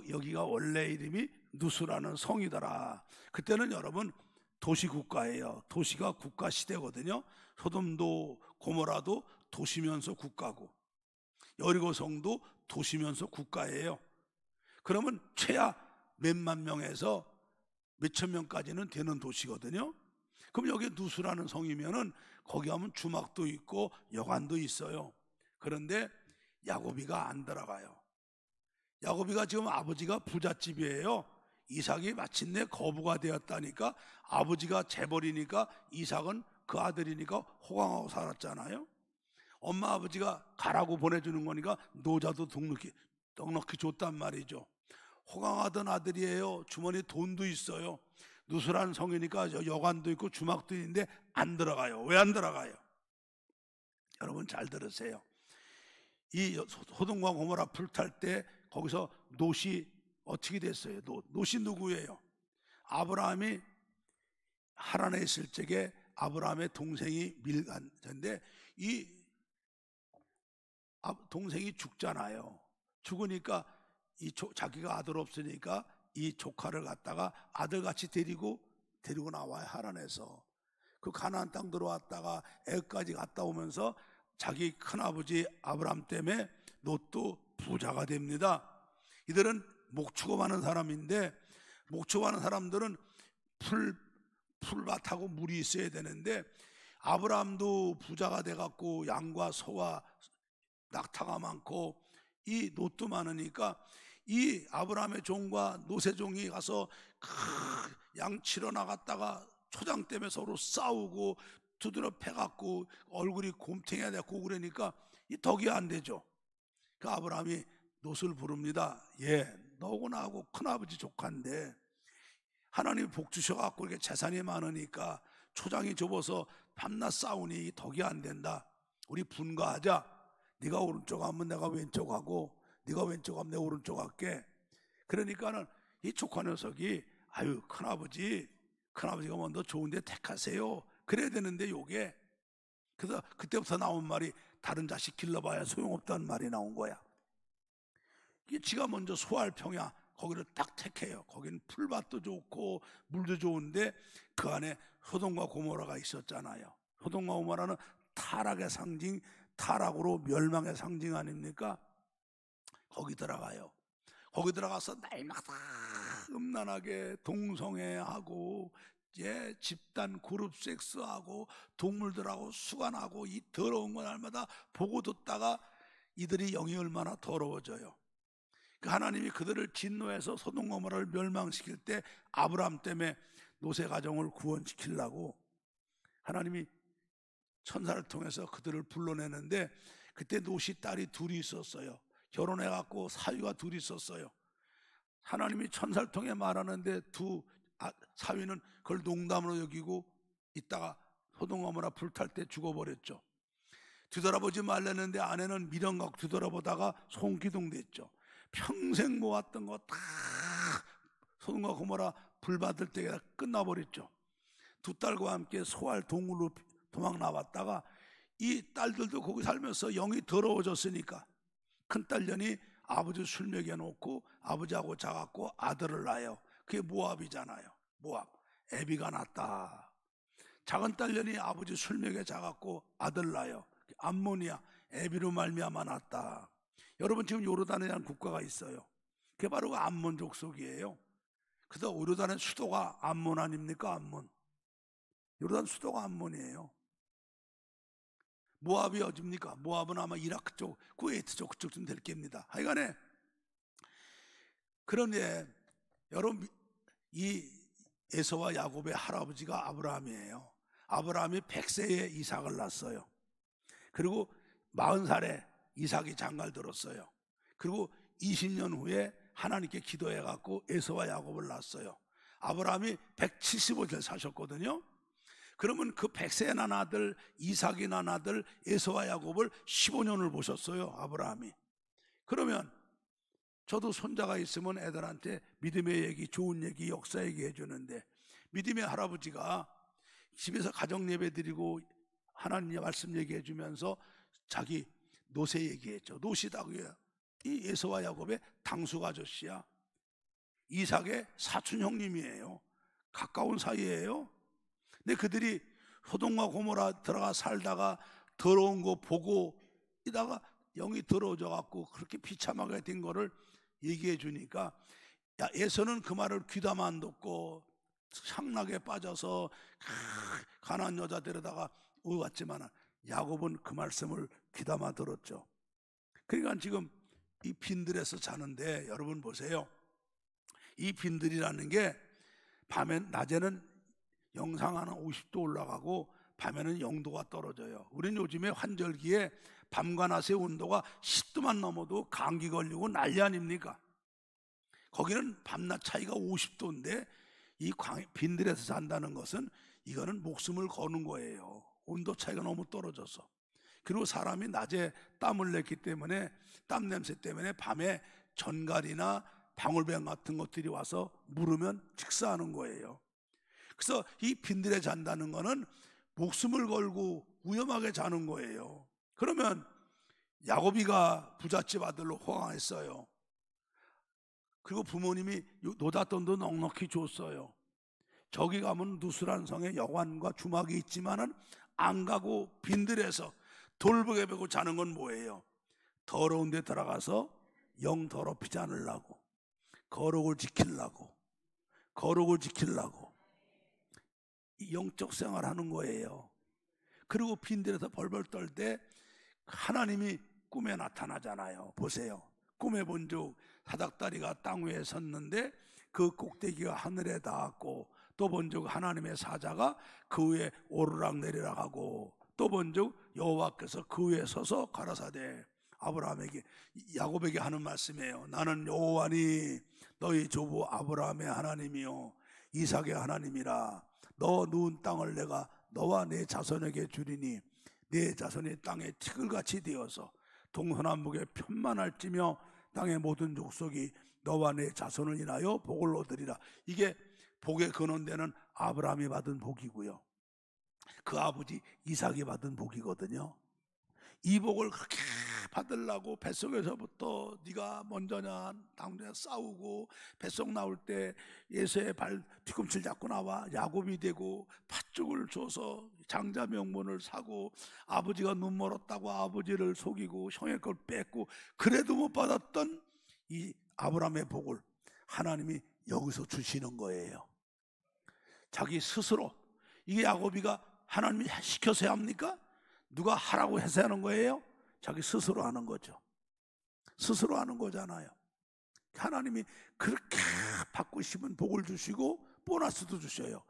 여기가 원래 이름이 누스라는 성이더라. 그때는 여러분 도시국가예요. 도시가 국가 시대거든요. 소돔도 고모라도 도시면서 국가고 여리고성도 도시면서 국가예요. 그러면 최하 몇만 명에서 몇천 명까지는 되는 도시거든요. 그럼 여기 누스라는 성이면은 거기 가면 주막도 있고 여관도 있어요. 그런데 야곱이가 안 들어가요. 야곱이가 지금 아버지가 부잣집이에요. 이삭이 마침내 거부가 되었다니까 아버지가 재벌이니까 이삭은 그 아들이니까 호강하고 살았잖아요. 엄마 아버지가 가라고 보내주는 거니까 노자도 넉넉히 줬단 말이죠. 호강하던 아들이에요. 주머니에 돈도 있어요. 누스라는 성이니까 여관도 있고 주막도 있는데 안 들어가요. 왜 안 들어가요? 여러분 잘 들으세요. 이 소돔과 고모라 불탈 때 거기서 롯이 어떻게 됐어요? 롯이 누구예요? 아브라함이 하란에 있을 적에 아브라함의 동생이 밀간인데 이 동생이 죽잖아요. 죽으니까 자기가 아들 없으니까 이 조카를 갖다가 아들같이 데리고 나와요. 하란에서 그 가나안 땅 들어왔다가 애까지 갔다 오면서 자기 큰아버지 아브라함 때문에 롯도 부자가 됩니다. 이들은 목축업하는 사람인데, 목축업하는 사람들은 풀밭하고 물이 있어야 되는데, 아브라함도 부자가 돼갖고 양과 소와 낙타가 많고 이 놋도 많으니까 이 아브라함의 종과 놋의 종이 가서 양 치러 나갔다가 초장 때문에 서로 싸우고 두드려 패갖고 얼굴이 곰탱이가 됐고 그러니까 이 덕이 안 되죠. 그 아브라함이 놋을 부릅니다. 너하고 나하고 큰아버지 조카인데 하나님이 복 주셔갖고 이렇게 재산이 많으니까 초장이 좁아서 밤낮 싸우니 덕이 안 된다. 우리 분가하자. 네가 오른쪽 하면 내가 왼쪽 하고, 네가 왼쪽 하면 내가 오른쪽 할게. 그러니까는 이 조카 녀석이 아유 큰아버지가 먼저 좋은데 택하세요. 그래야 되는데 요게 그래서 그때부터 나온 말이 다른 자식 길러봐야 소용없다는 말이 나온 거야. 이게 지가 먼저 소할 평야 거기를 딱 택해요. 거기는 풀밭도 좋고 물도 좋은데 그 안에 소돔과 고모라가 있었잖아요. 소돔과 고모라는 타락의 상징, 타락으로 멸망의 상징 아닙니까? 거기 들어가요. 거기 들어가서 날마다 음란하게 동성애하고 집단 그룹 섹스하고 동물들하고 수간하고 이 더러운 거 날마다 보고 듣다가 이들이 영이 얼마나 더러워져요. 그 하나님이 그들을 진노해서 소돔과 고모라를 멸망시킬 때 아브라함 때문에 놋의 가정을 구원시키려고 하나님이 천사를 통해서 그들을 불러내는데 그때 놋이 딸이 둘이 있었어요. 결혼해갖고 사위가 둘이 있었어요. 하나님이 천사를 통해 말하는데 사위는 그걸 농담으로 여기고 있다가 소돔과 고모라 불탈 때 죽어버렸죠. 뒤돌아보지 말랬는데 아내는 미련 갖고 뒤돌아보다가 송기둥 됐죠. 평생 모았던 거 다 소돔과 고모라 불 받을 때가 끝나버렸죠. 두 딸과 함께 소알 동굴로 도망 나왔다가 이 딸들도 거기 살면서 영이 더러워졌으니까 큰딸년이 아버지 술 먹여놓고 아버지하고 자갖고 아들을 낳아요. 그게 모압이잖아요. 모압. 애비가 낳았다. 작은 딸년이 아버지 술 먹여 자갖고 아들 낳아요. 암몬이야. 애비로 말미암아 낳았다. 여러분 지금 요르단이라는 국가가 있어요. 그게 바로 암몬 족속이에요. 그래서 요르단의 수도가 암몬 아닙니까? 암몬. 요르단 수도가 암몬이에요. 모압이 어딥니까? 모압은 아마 이라크 쪽, 쿠웨이트 쪽 그쪽쯤 될 겁니다. 하여간에 그런데 여러분 이 에서와 야곱의 할아버지가 아브라함이에요. 아브라함이 100세에 이삭을 낳았어요. 그리고 40살에 이삭이 장가를 들었어요. 그리고 20년 후에 하나님께 기도해갖고 에서와 야곱을 낳았어요. 아브라함이 175세 사셨거든요. 그러면 그 100세에 난 아들 이삭이 난 아들 에서와 야곱을 15년을 보셨어요. 아브라함이. 그러면 저도 손자가 있으면 애들한테 믿음의 얘기, 좋은 얘기, 역사 얘기 해주는데 믿음의 할아버지가 집에서 가정 예배 드리고 하나님의 말씀 얘기해 주면서 자기 놋의 얘기했죠. 놋이다고요. 이 에서와 야곱의 당숙 아저씨야. 이삭의 사촌 형님이에요. 가까운 사이예요. 근데 그들이 소돔과 고모라 들어가 살다가 더러운 거 보고 이다가 영이 더러워져 갖고 그렇게 비참하게 된 거를 얘기해 주니까 에서는 그 말을 귀담아 안 듣고 향락에 빠져서 가난한 여자 데려다가 왔지만 야곱은 그 말씀을 귀담아 들었죠. 그러니까 지금 이 빈들에서 자는데 여러분 보세요. 이 빈들이라는 게 낮에는 영상 한 50도 올라가고 밤에는 0도가 떨어져요. 우리는 요즘에 환절기에 밤과 낮의 온도가 10도만 넘어도 감기 걸리고 난리 아닙니까? 거기는 밤낮 차이가 50도인데 이 빈들에서 잔다는 것은 이거는 목숨을 거는 거예요. 온도 차이가 너무 떨어져서. 그리고 사람이 낮에 땀을 냈기 때문에 땀 냄새 때문에 밤에 전갈이나 방울뱀 같은 것들이 와서 물으면 직사하는 거예요. 그래서 이 빈들에 잔다는 거는 목숨을 걸고 위험하게 자는 거예요. 그러면 야곱이가 부잣집 아들로 호강했어요. 그리고 부모님이 노잣돈도 넉넉히 줬어요. 저기 가면 누스란 성에 여관과 주막이 있지만은 안 가고 빈들에서 돌베개 베고 자는 건 뭐예요? 더러운 데 들어가서 영 더럽히지 않으려고, 거룩을 지키려고 영적 생활하는 거예요. 그리고 빈들에서 벌벌 떨 때 하나님이 꿈에 나타나잖아요. 보세요. 꿈에 본 적 사닥다리가 땅 위에 섰는데 그 꼭대기가 하늘에 닿았고, 또 본 적 하나님의 사자가 그 위에 오르락 내리락 하고, 또 본 적 여호와께서 그 위에 서서 가라사대 아브라함에게, 야곱에게 하는 말씀이에요. 나는 여호와니 너희 조부 아브라함의 하나님이요 이삭의 하나님이라. 너 누운 땅을 내가 너와 내 자손에게 주리니 내 자손이 땅에 티끌같이 되어서 동서남북에 편만할지며 땅의 모든 족속이 너와 내 자손을 인하여 복을 얻으리라. 이게 복의 근원되는 아브라함이 받은 복이고요, 그 아버지 이삭이 받은 복이거든요. 이 복을 그렇게 받으려고 뱃속에서부터 네가 먼저냐 당대 싸우고, 뱃속 나올 때 예수의 발 뒤꿈치를 잡고 나와 야곱이 되고, 팥죽을 줘서 장자 명분을 사고, 아버지가 눈 멀었다고 아버지를 속이고 형의 걸 뺏고, 그래도 못 받았던 이 아브라함의 복을 하나님이 여기서 주시는 거예요. 자기 스스로. 이게 야곱이가 하나님이 시켜서 합니까? 누가 하라고 해서 하는 거예요? 자기 스스로 하는 거죠. 스스로 하는 거잖아요. 하나님이 그렇게 받고 싶은 복을 주시고 보너스도 주셔요.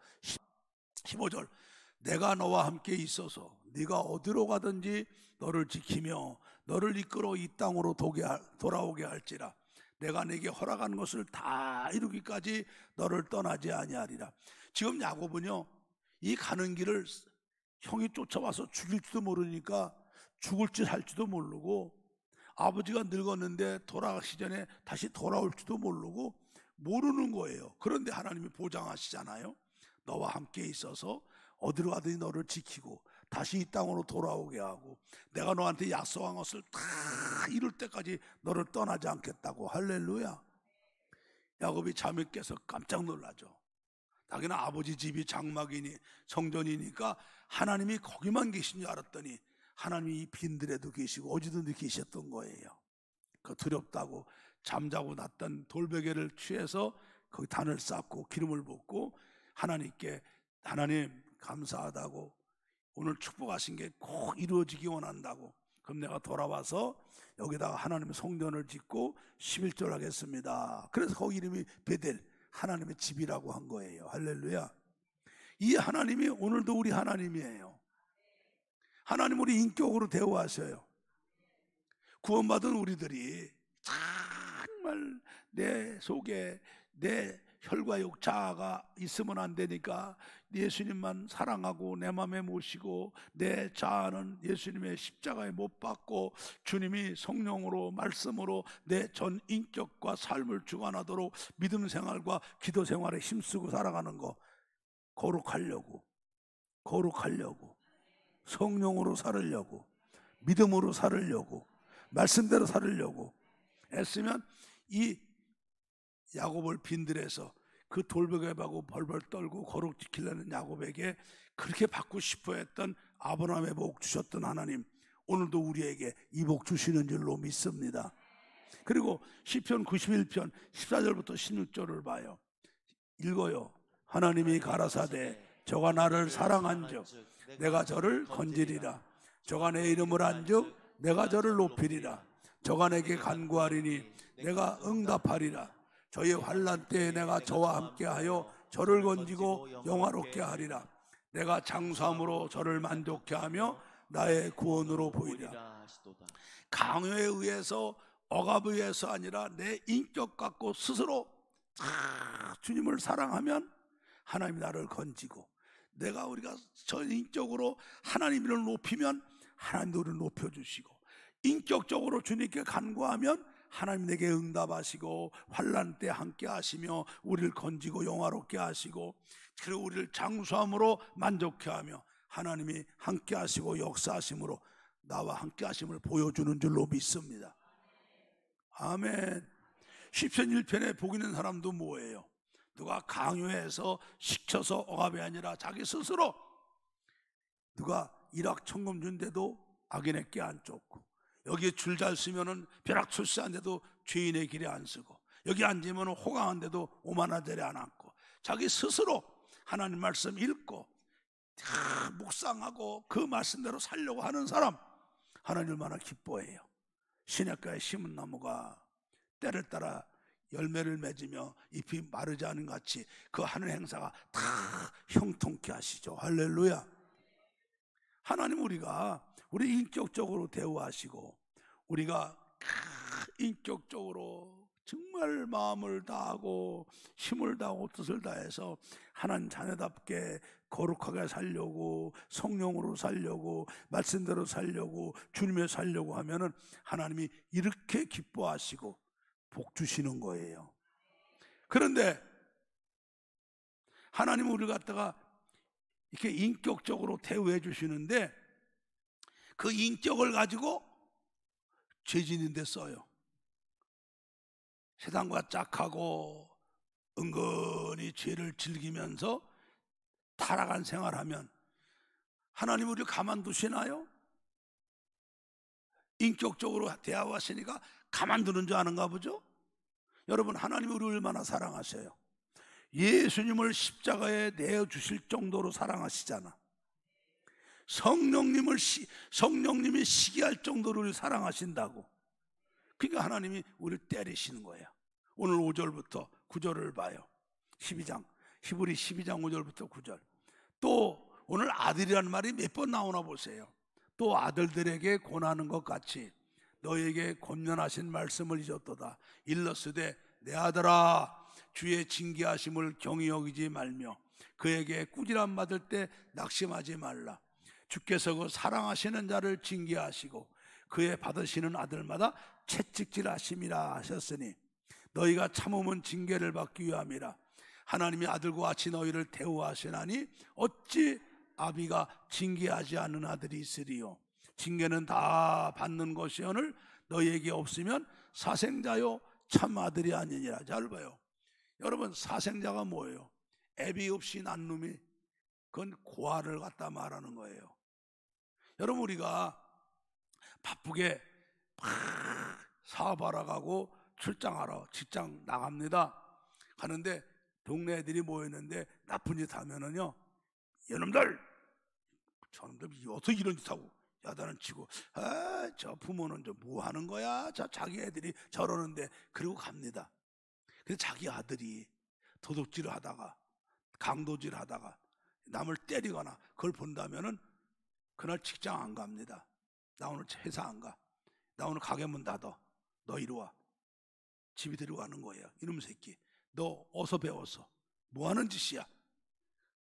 15절, 내가 너와 함께 있어서 네가 어디로 가든지 너를 지키며 너를 이끌어 이 땅으로 돌아오게 할지라. 내가 네게 허락한 것을 다 이루기까지 너를 떠나지 아니하리라. 지금 야곱은요, 이 가는 길을 형이 쫓아와서 죽일지도 모르니까 죽을지 살지도 모르고, 아버지가 늙었는데 돌아가시 전에 다시 돌아올지도 모르고 모르는 거예요. 그런데 하나님이 보장하시잖아요. 너와 함께 있어서 어디로 가든지 너를 지키고 다시 이 땅으로 돌아오게 하고, 내가 너한테 약속한 것을 다 이룰 때까지 너를 떠나지 않겠다고. 할렐루야. 야곱이 잠이 깨서 깜짝 놀라죠. 자기는 아버지 집이 장막이니 성전이니까 하나님이 거기만 계신 줄 알았더니 하나님이 이 빈들에도 계시고 어디든지 계셨던 거예요. 그 두렵다고 잠자고 났던 돌베개를 취해서 거기 단을 쌓고 기름을 붓고 하나님께, 하나님 감사하다고, 오늘 축복하신 게 꼭 이루어지기 원한다고, 그럼 내가 돌아와서 여기다가 하나님의 성전을 짓고 11절 하겠습니다. 그래서 거기 이름이 베델, 하나님의 집이라고 한 거예요. 할렐루야. 이 하나님이 오늘도 우리 하나님이에요. 하나님 우리 인격으로 대우하셔요. 구원받은 우리들이 정말 내 속에 내 혈과 육 자아가 있으면 안 되니까 예수님만 사랑하고 내 마음에 모시고, 내 자아는 예수님의 십자가에 못 박고 주님이 성령으로 말씀으로 내 전 인격과 삶을 주관하도록 믿음 생활과 기도 생활에 힘쓰고 살아가는 거, 거룩하려고 성령으로 살으려고, 믿음으로 살으려고, 말씀대로 살으려고 애쓰면 이 야곱을 빈들에서 그 돌베개하고 벌벌 떨고 거룩 지키려는 야곱에게 그렇게 받고 싶어 했던 아브라함의 복 주셨던 하나님, 오늘도 우리에게 이 복 주시는 줄로 믿습니다. 그리고 시편 91편 14절부터 16절을 봐요. 읽어요. 하나님이 가라사대 저가 나를 사랑한즉 내가 저를 건지리라. 저가 내 이름을 안즉 내가 저를 높이리라. 저가 내게 간구하리니 내가 응답하리라. 저의 환난 때에 내가 저와 함께하여 저를 건지고 영화롭게 하리라. 내가 장수함으로 저를 만족케 하며 나의 구원으로 보이리라. 강요에 의해서, 억압에 의해서 아니라 내 인격 갖고 스스로 주님을 사랑하면 하나님이 나를 건지고, 우리가 전인격으로 하나님을 높이면 하나님도 우리를 높여주시고, 인격적으로 주님께 간구하면 하나님 내게 응답하시고 환난 때 함께 하시며 우리를 건지고 영화롭게 하시고, 그리고 우리를 장수함으로 만족케 하며 하나님이 함께 하시고 역사하심으로 나와 함께 하심을 보여주는 줄로 믿습니다. 아멘. 시편 1편에 복 있는 사람도 뭐예요? 누가 강요해서 시켜서 억압이 아니라 자기 스스로, 누가 일확천금 준데도 악인에게 안 쫓고 여기에 줄 잘 쓰면은 벼락 출세한데도 죄인의 길에 안 쓰고, 여기 앉으면 호강한데도 오만한 자리에 안 앉고, 자기 스스로 하나님 말씀 읽고 묵상하고 그 말씀대로 살려고 하는 사람, 하나님 얼마나 기뻐해요. 시냇가에 심은 나무가 때를 따라 열매를 맺으며 잎이 마르지 않은 같이 그 하는 행사가 다 형통케 하시죠. 할렐루야. 하나님 우리 인격적으로 대우하시고, 우리가 인격적으로 정말 마음을 다하고 힘을 다하고 뜻을 다해서 하나님 자녀답게 거룩하게 살려고, 성령으로 살려고, 말씀대로 살려고, 주님의 살려고 하면은 하나님이 이렇게 기뻐하시고 복 주시는 거예요. 그런데 하나님은 우리를 갖다가 이렇게 인격적으로 대우해 주시는데 그 인격을 가지고 죄 짓는 데 써요. 세상과 짝하고 은근히 죄를 즐기면서 타락한 생활하면 하나님 우리를 가만두시나요? 인격적으로 대하시니까 가만두는 줄 아는가 보죠? 여러분, 하나님이 우리를 얼마나 사랑하셔요. 예수님을 십자가에 내어주실 정도로 사랑하시잖아. 성령님이 시기할 정도로 우리를 사랑하신다고. 그러니까 하나님이 우리를 때리시는 거예요. 오늘 5절부터 9절을 봐요. 히브리 12장 5절부터 9절. 또 오늘 아들이라는 말이 몇 번 나오나 보세요. 또 아들들에게 권하는 것 같이 너에게 권면하신 말씀을 잊었도다. 일러스되 내 아들아, 주의 징계하심을 경히 여기지 말며 그에게 꾸지람 받을 때 낙심하지 말라. 주께서 그 사랑하시는 자를 징계하시고 그의 받으시는 아들마다 채찍질하심이라 하셨으니 너희가 참으면 징계를 받기 위함이라. 하나님이 아들과 같이 너희를 대우하시나니 어찌 아비가 징계하지 않는 아들이 있으리요. 징계는 다 받는 것이오늘 너희에게 없으면 사생자요 참 아들이 아니니라. 잘 봐요. 여러분, 사생자가 뭐예요? 애비 없이 난 놈이, 그건 고아를 갖다 말하는 거예요. 여러분, 우리가 바쁘게 사업하러 가고 출장하러 직장 나갑니다. 가는데 동네 애들이 모였는데 나쁜 짓 하면은요, 여놈들, 저놈들 어떻게 이런 짓 하고 야단을 치고, 저 부모는 좀 뭐 하는 거야? 자기 애들이 저러는데, 그러고 갑니다. 근데 자기 아들이 도둑질을 하다가 강도질 하다가 남을 때리거나 그걸 본다면은 그날 직장 안 갑니다. 나 오늘 회사 안 가. 나 오늘 가게 문 닫아. 너 이리 와. 집에 데려가는 거예요. 이놈 새끼, 너 어서 배웠어. 뭐 하는 짓이야?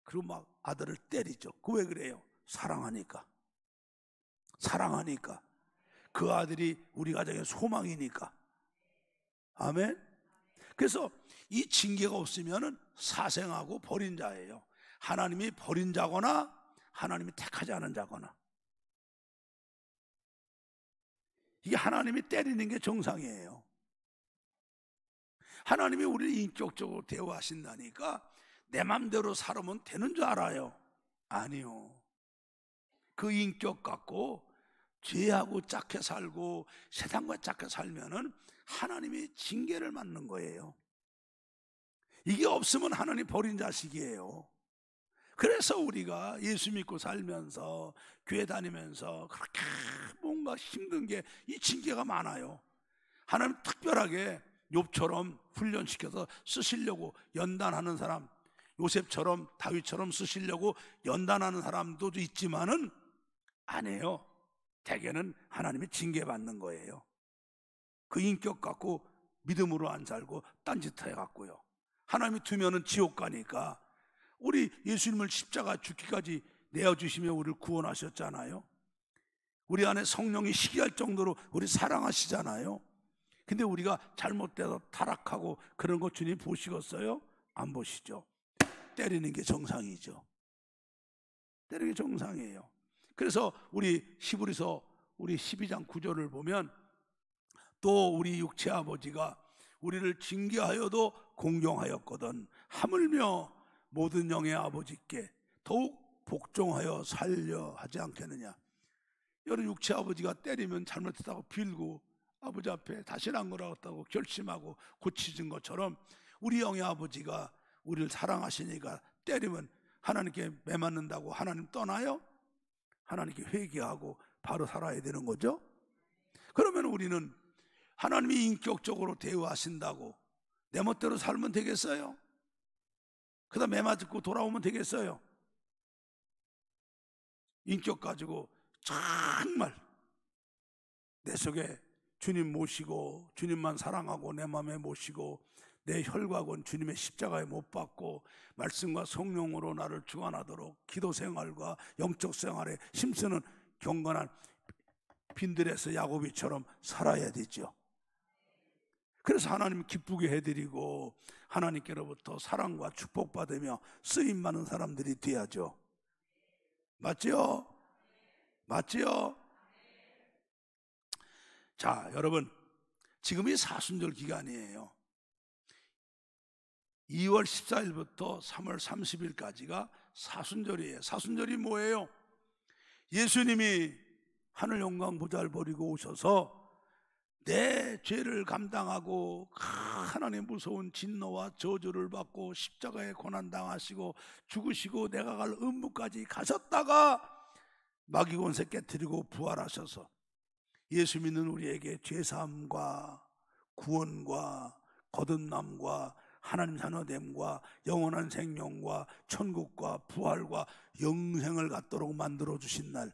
그리고 막 아들을 때리죠. 그 왜 그래요? 사랑하니까. 그 아들이 우리 가정의 소망이니까. 아멘. 그래서 이 징계가 없으면은 사생하고 버린 자예요. 하나님이 버린 자거나 하나님이 택하지 않은 자거나. 이게 하나님이 때리는 게 정상이에요. 하나님이 우리를 인격적으로 대우하신다니까 내 맘대로 살으면 되는 줄 알아요? 아니요. 그 인격 갖고 죄하고 짝게 살고 세상과 짝게 살면은 하나님이 징계를 받는 거예요. 이게 없으면 하나님 버린 자식이에요. 그래서 우리가 예수 믿고 살면서 교회 다니면서 그렇게 뭔가 힘든 게 이 징계가 많아요. 하나님 특별하게 욥처럼 훈련시켜서 쓰시려고 연단하는 사람, 요셉처럼 다윗처럼 쓰시려고 연단하는 사람도 있지만은 아니에요. 대개는 하나님이 징계받는 거예요. 그 인격 갖고 믿음으로 안 살고 딴짓 해갖고요. 하나님이 두면은 지옥 가니까. 우리 예수님을 십자가 죽기까지 내어주시며 우리를 구원하셨잖아요. 우리 안에 성령이 시기할 정도로 우리 사랑하시잖아요. 근데 우리가 잘못돼서 타락하고 그런 거 주님 보시겠어요? 안 보시죠. 때리는 게 정상이죠. 때리는 게 정상이에요. 그래서 우리 히브리서 우리 12장 9절을 보면 또 우리 육체 아버지가 우리를 징계하여도 공경하였거든 하물며 모든 영의 아버지께 더욱 복종하여 살려 하지 않겠느냐. 여러분 육체 아버지가 때리면 잘못했다고 빌고 아버지 앞에 다시는 안 그러겠다고 결심하고 고치진 것처럼 우리 영의 아버지가 우리를 사랑하시니까 때리면 하나님께 매맞는다고 하나님 떠나요? 하나님께 회개하고 바로 살아야 되는 거죠. 그러면 우리는 하나님이 인격적으로 대우하신다고 내 멋대로 살면 되겠어요? 그다음 매맞고 돌아오면 되겠어요? 인격 가지고 정말 내 속에 주님 모시고 주님만 사랑하고 내 마음에 모시고 내 혈곽은 주님의 십자가에 못 박고 말씀과 성령으로 나를 주관하도록 기도 생활과 영적 생활에 힘쓰는 경건한 빈들에서 야고비처럼 살아야 되죠. 그래서 하나님 기쁘게 해드리고 하나님께로부터 사랑과 축복받으며 쓰임많은 사람들이 돼야죠. 맞지요? 맞지요? 자, 여러분, 지금이 사순절 기간이에요. 2월 14일부터 3월 30일까지가 사순절이에요. 사순절이 뭐예요? 예수님이 하늘 영광 보좌를 버리고 오셔서 내 죄를 감당하고 하나님의 무서운 진노와 저주를 받고 십자가에 고난당하시고 죽으시고 내가 갈 음부까지 가셨다가 마귀권세 깨뜨리고 부활하셔서 예수 믿는 우리에게 죄사함과 구원과 거듭남과 하나님 자녀됨과 영원한 생명과 천국과 부활과 영생을 갖도록 만들어 주신 날,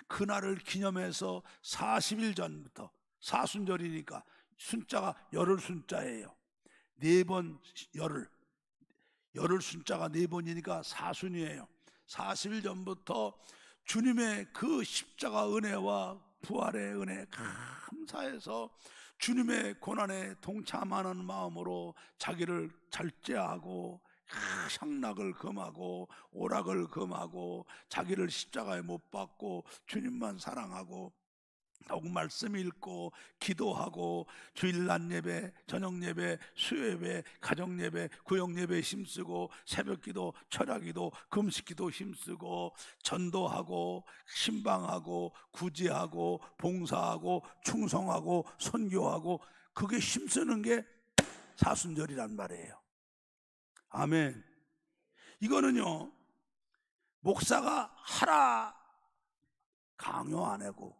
그날을 기념해서 40일 전부터, 사순절이니까 숫자가 열흘 숫자예요. 4번 열흘 숫자가 4번이니까 사순이에요. 40일 전부터 주님의 그 십자가 은혜와 부활의 은혜 감사해서 주님의 고난에 동참하는 마음으로 자기를 절제하고 향락을 금하고 오락을 금하고 자기를 십자가에 못 박고 주님만 사랑하고 더욱 말씀 읽고 기도하고 주일 낮 예배, 저녁 예배, 수요 예배, 가정 예배, 구역 예배에 힘쓰고 새벽 기도, 철야 기도, 금식 기도 힘쓰고 전도하고 신방하고 구제하고 봉사하고 충성하고 선교하고 그게 힘쓰는 게 사순절이란 말이에요. 아멘. 이거는요, 목사가 하라 강요 안 하고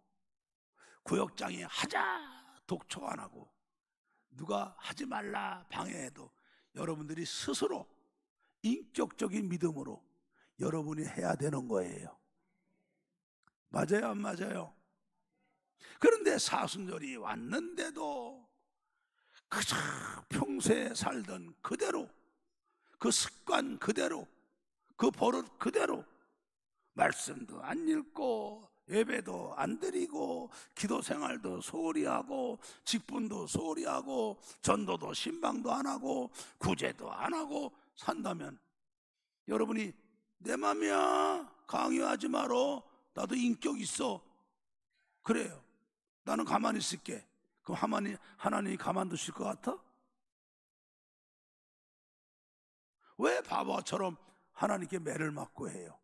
구역장이 하자 독촉 안 하고 누가 하지 말라 방해해도 여러분들이 스스로 인격적인 믿음으로 여러분이 해야 되는 거예요. 맞아요, 안 맞아요? 그런데 사순절이 왔는데도 그저 평소에 살던 그대로, 그 습관 그대로, 그 버릇 그대로 말씀도 안 읽고 예배도 안 드리고 기도 생활도 소홀히 하고 직분도 소홀히 하고 전도도 신방도 안 하고 구제도 안 하고 산다면 여러분이 내 맘이야 강요하지 마라, 나도 인격 있어, 그래요, 나는 가만히 있을게. 그럼 하나님이 가만두실 것 같아? 왜 바보처럼 하나님께 매를 맞고 해요?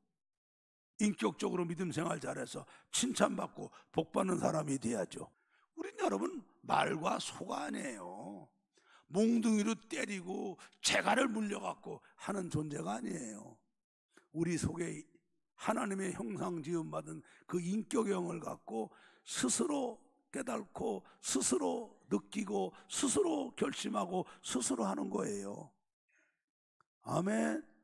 인격적으로 믿음 생활 잘해서 칭찬받고 복받는 사람이 돼야죠. 우린 여러분 말과 소가 아니에요. 몽둥이로 때리고 재갈을 물려갖고 하는 존재가 아니에요. 우리 속에 하나님의 형상 지음받은 그 인격형을 갖고 스스로 깨닫고 스스로 느끼고 스스로 결심하고 스스로 하는 거예요. 아멘.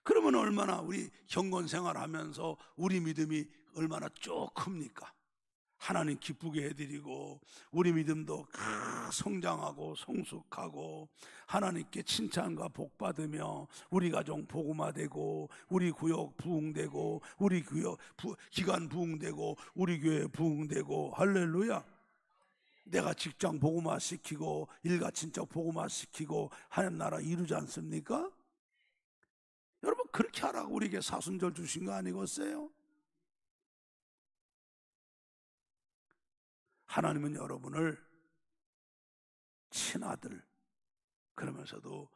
그러면 얼마나 우리 경건 생활하면서 우리 믿음이 얼마나 쭉 큽니까? 하나님 기쁘게 해드리고 우리 믿음도 성장하고 성숙하고 하나님께 칭찬과 복 받으며 우리 가정 복음화되고 우리 구역 부흥되고 우리 기관 부흥되고 우리 교회 부흥되고 할렐루야. 내가 직장 복음화시키고 일가친척 복음화시키고 하나님 나라 이루지 않습니까? 여러분 그렇게 하라고 우리에게 사순절 주신 거 아니겠어요? 하나님은 여러분을 친아들, 그러면서도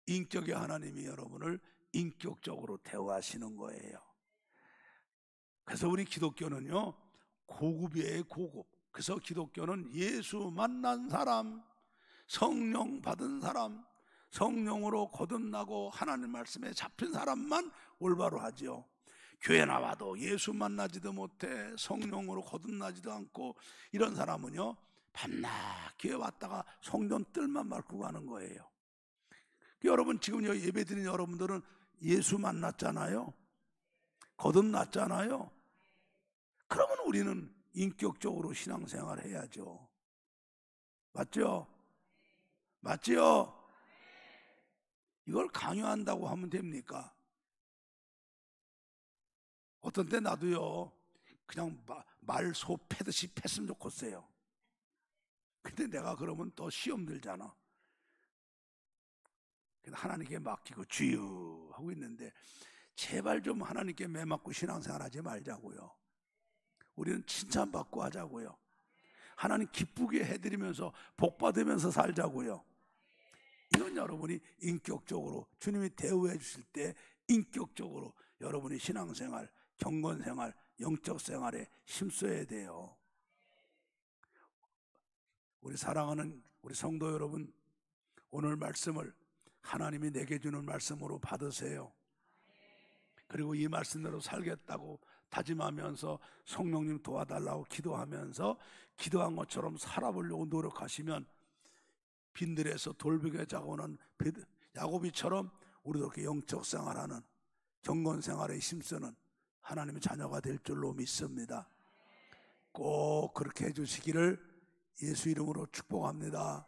인격의 하나님이 여러분을 인격적으로 대우하시는 거예요. 그래서 우리 기독교는요, 고급이에요, 고급. 그래서 기독교는 예수 만난 사람, 성령 받은 사람, 성령으로 거듭나고 하나님 말씀에 잡힌 사람만 올바로 하지요. 교회 나와도 예수 만나지도 못해 성령으로 거듭나지도 않고 이런 사람은요, 밤낮 교회 왔다가 성전 뜰만 밟고 가는 거예요. 여러분, 지금 여기 예배 드리는 여러분들은 예수 만났잖아요, 거듭났잖아요. 그러면 우리는 인격적으로 신앙생활 해야죠. 맞죠? 맞지요? 이걸 강요한다고 하면 됩니까? 어떤 때 나도요, 그냥 말소 패듯이 팼으면 좋겠어요. 근데 내가 그러면 또 시험 들잖아. 하나님께 맡기고 주여 하고 있는데, 제발 좀 하나님께 매맞고 신앙생활 하지 말자고요. 우리는 칭찬받고 하자고요. 하나님 기쁘게 해드리면서 복 받으면서 살자고요. 이건 여러분이 인격적으로 주님이 대우해 주실 때 인격적으로 여러분이 신앙생활, 경건생활, 영적생활에 힘써야 돼요. 우리 사랑하는 우리 성도 여러분, 오늘 말씀을 하나님이 내게 주는 말씀으로 받으세요. 그리고 이 말씀대로 살겠다고 다짐하면서 성령님 도와달라고 기도하면서 기도한 것처럼 살아보려고 노력하시면 빈들에서 돌베개 자고 오는 야고비처럼 우리도 이렇게 영적 생활하는, 경건 생활에 힘쓰는 하나님의 자녀가 될 줄로 믿습니다. 꼭 그렇게 해주시기를 예수 이름으로 축복합니다.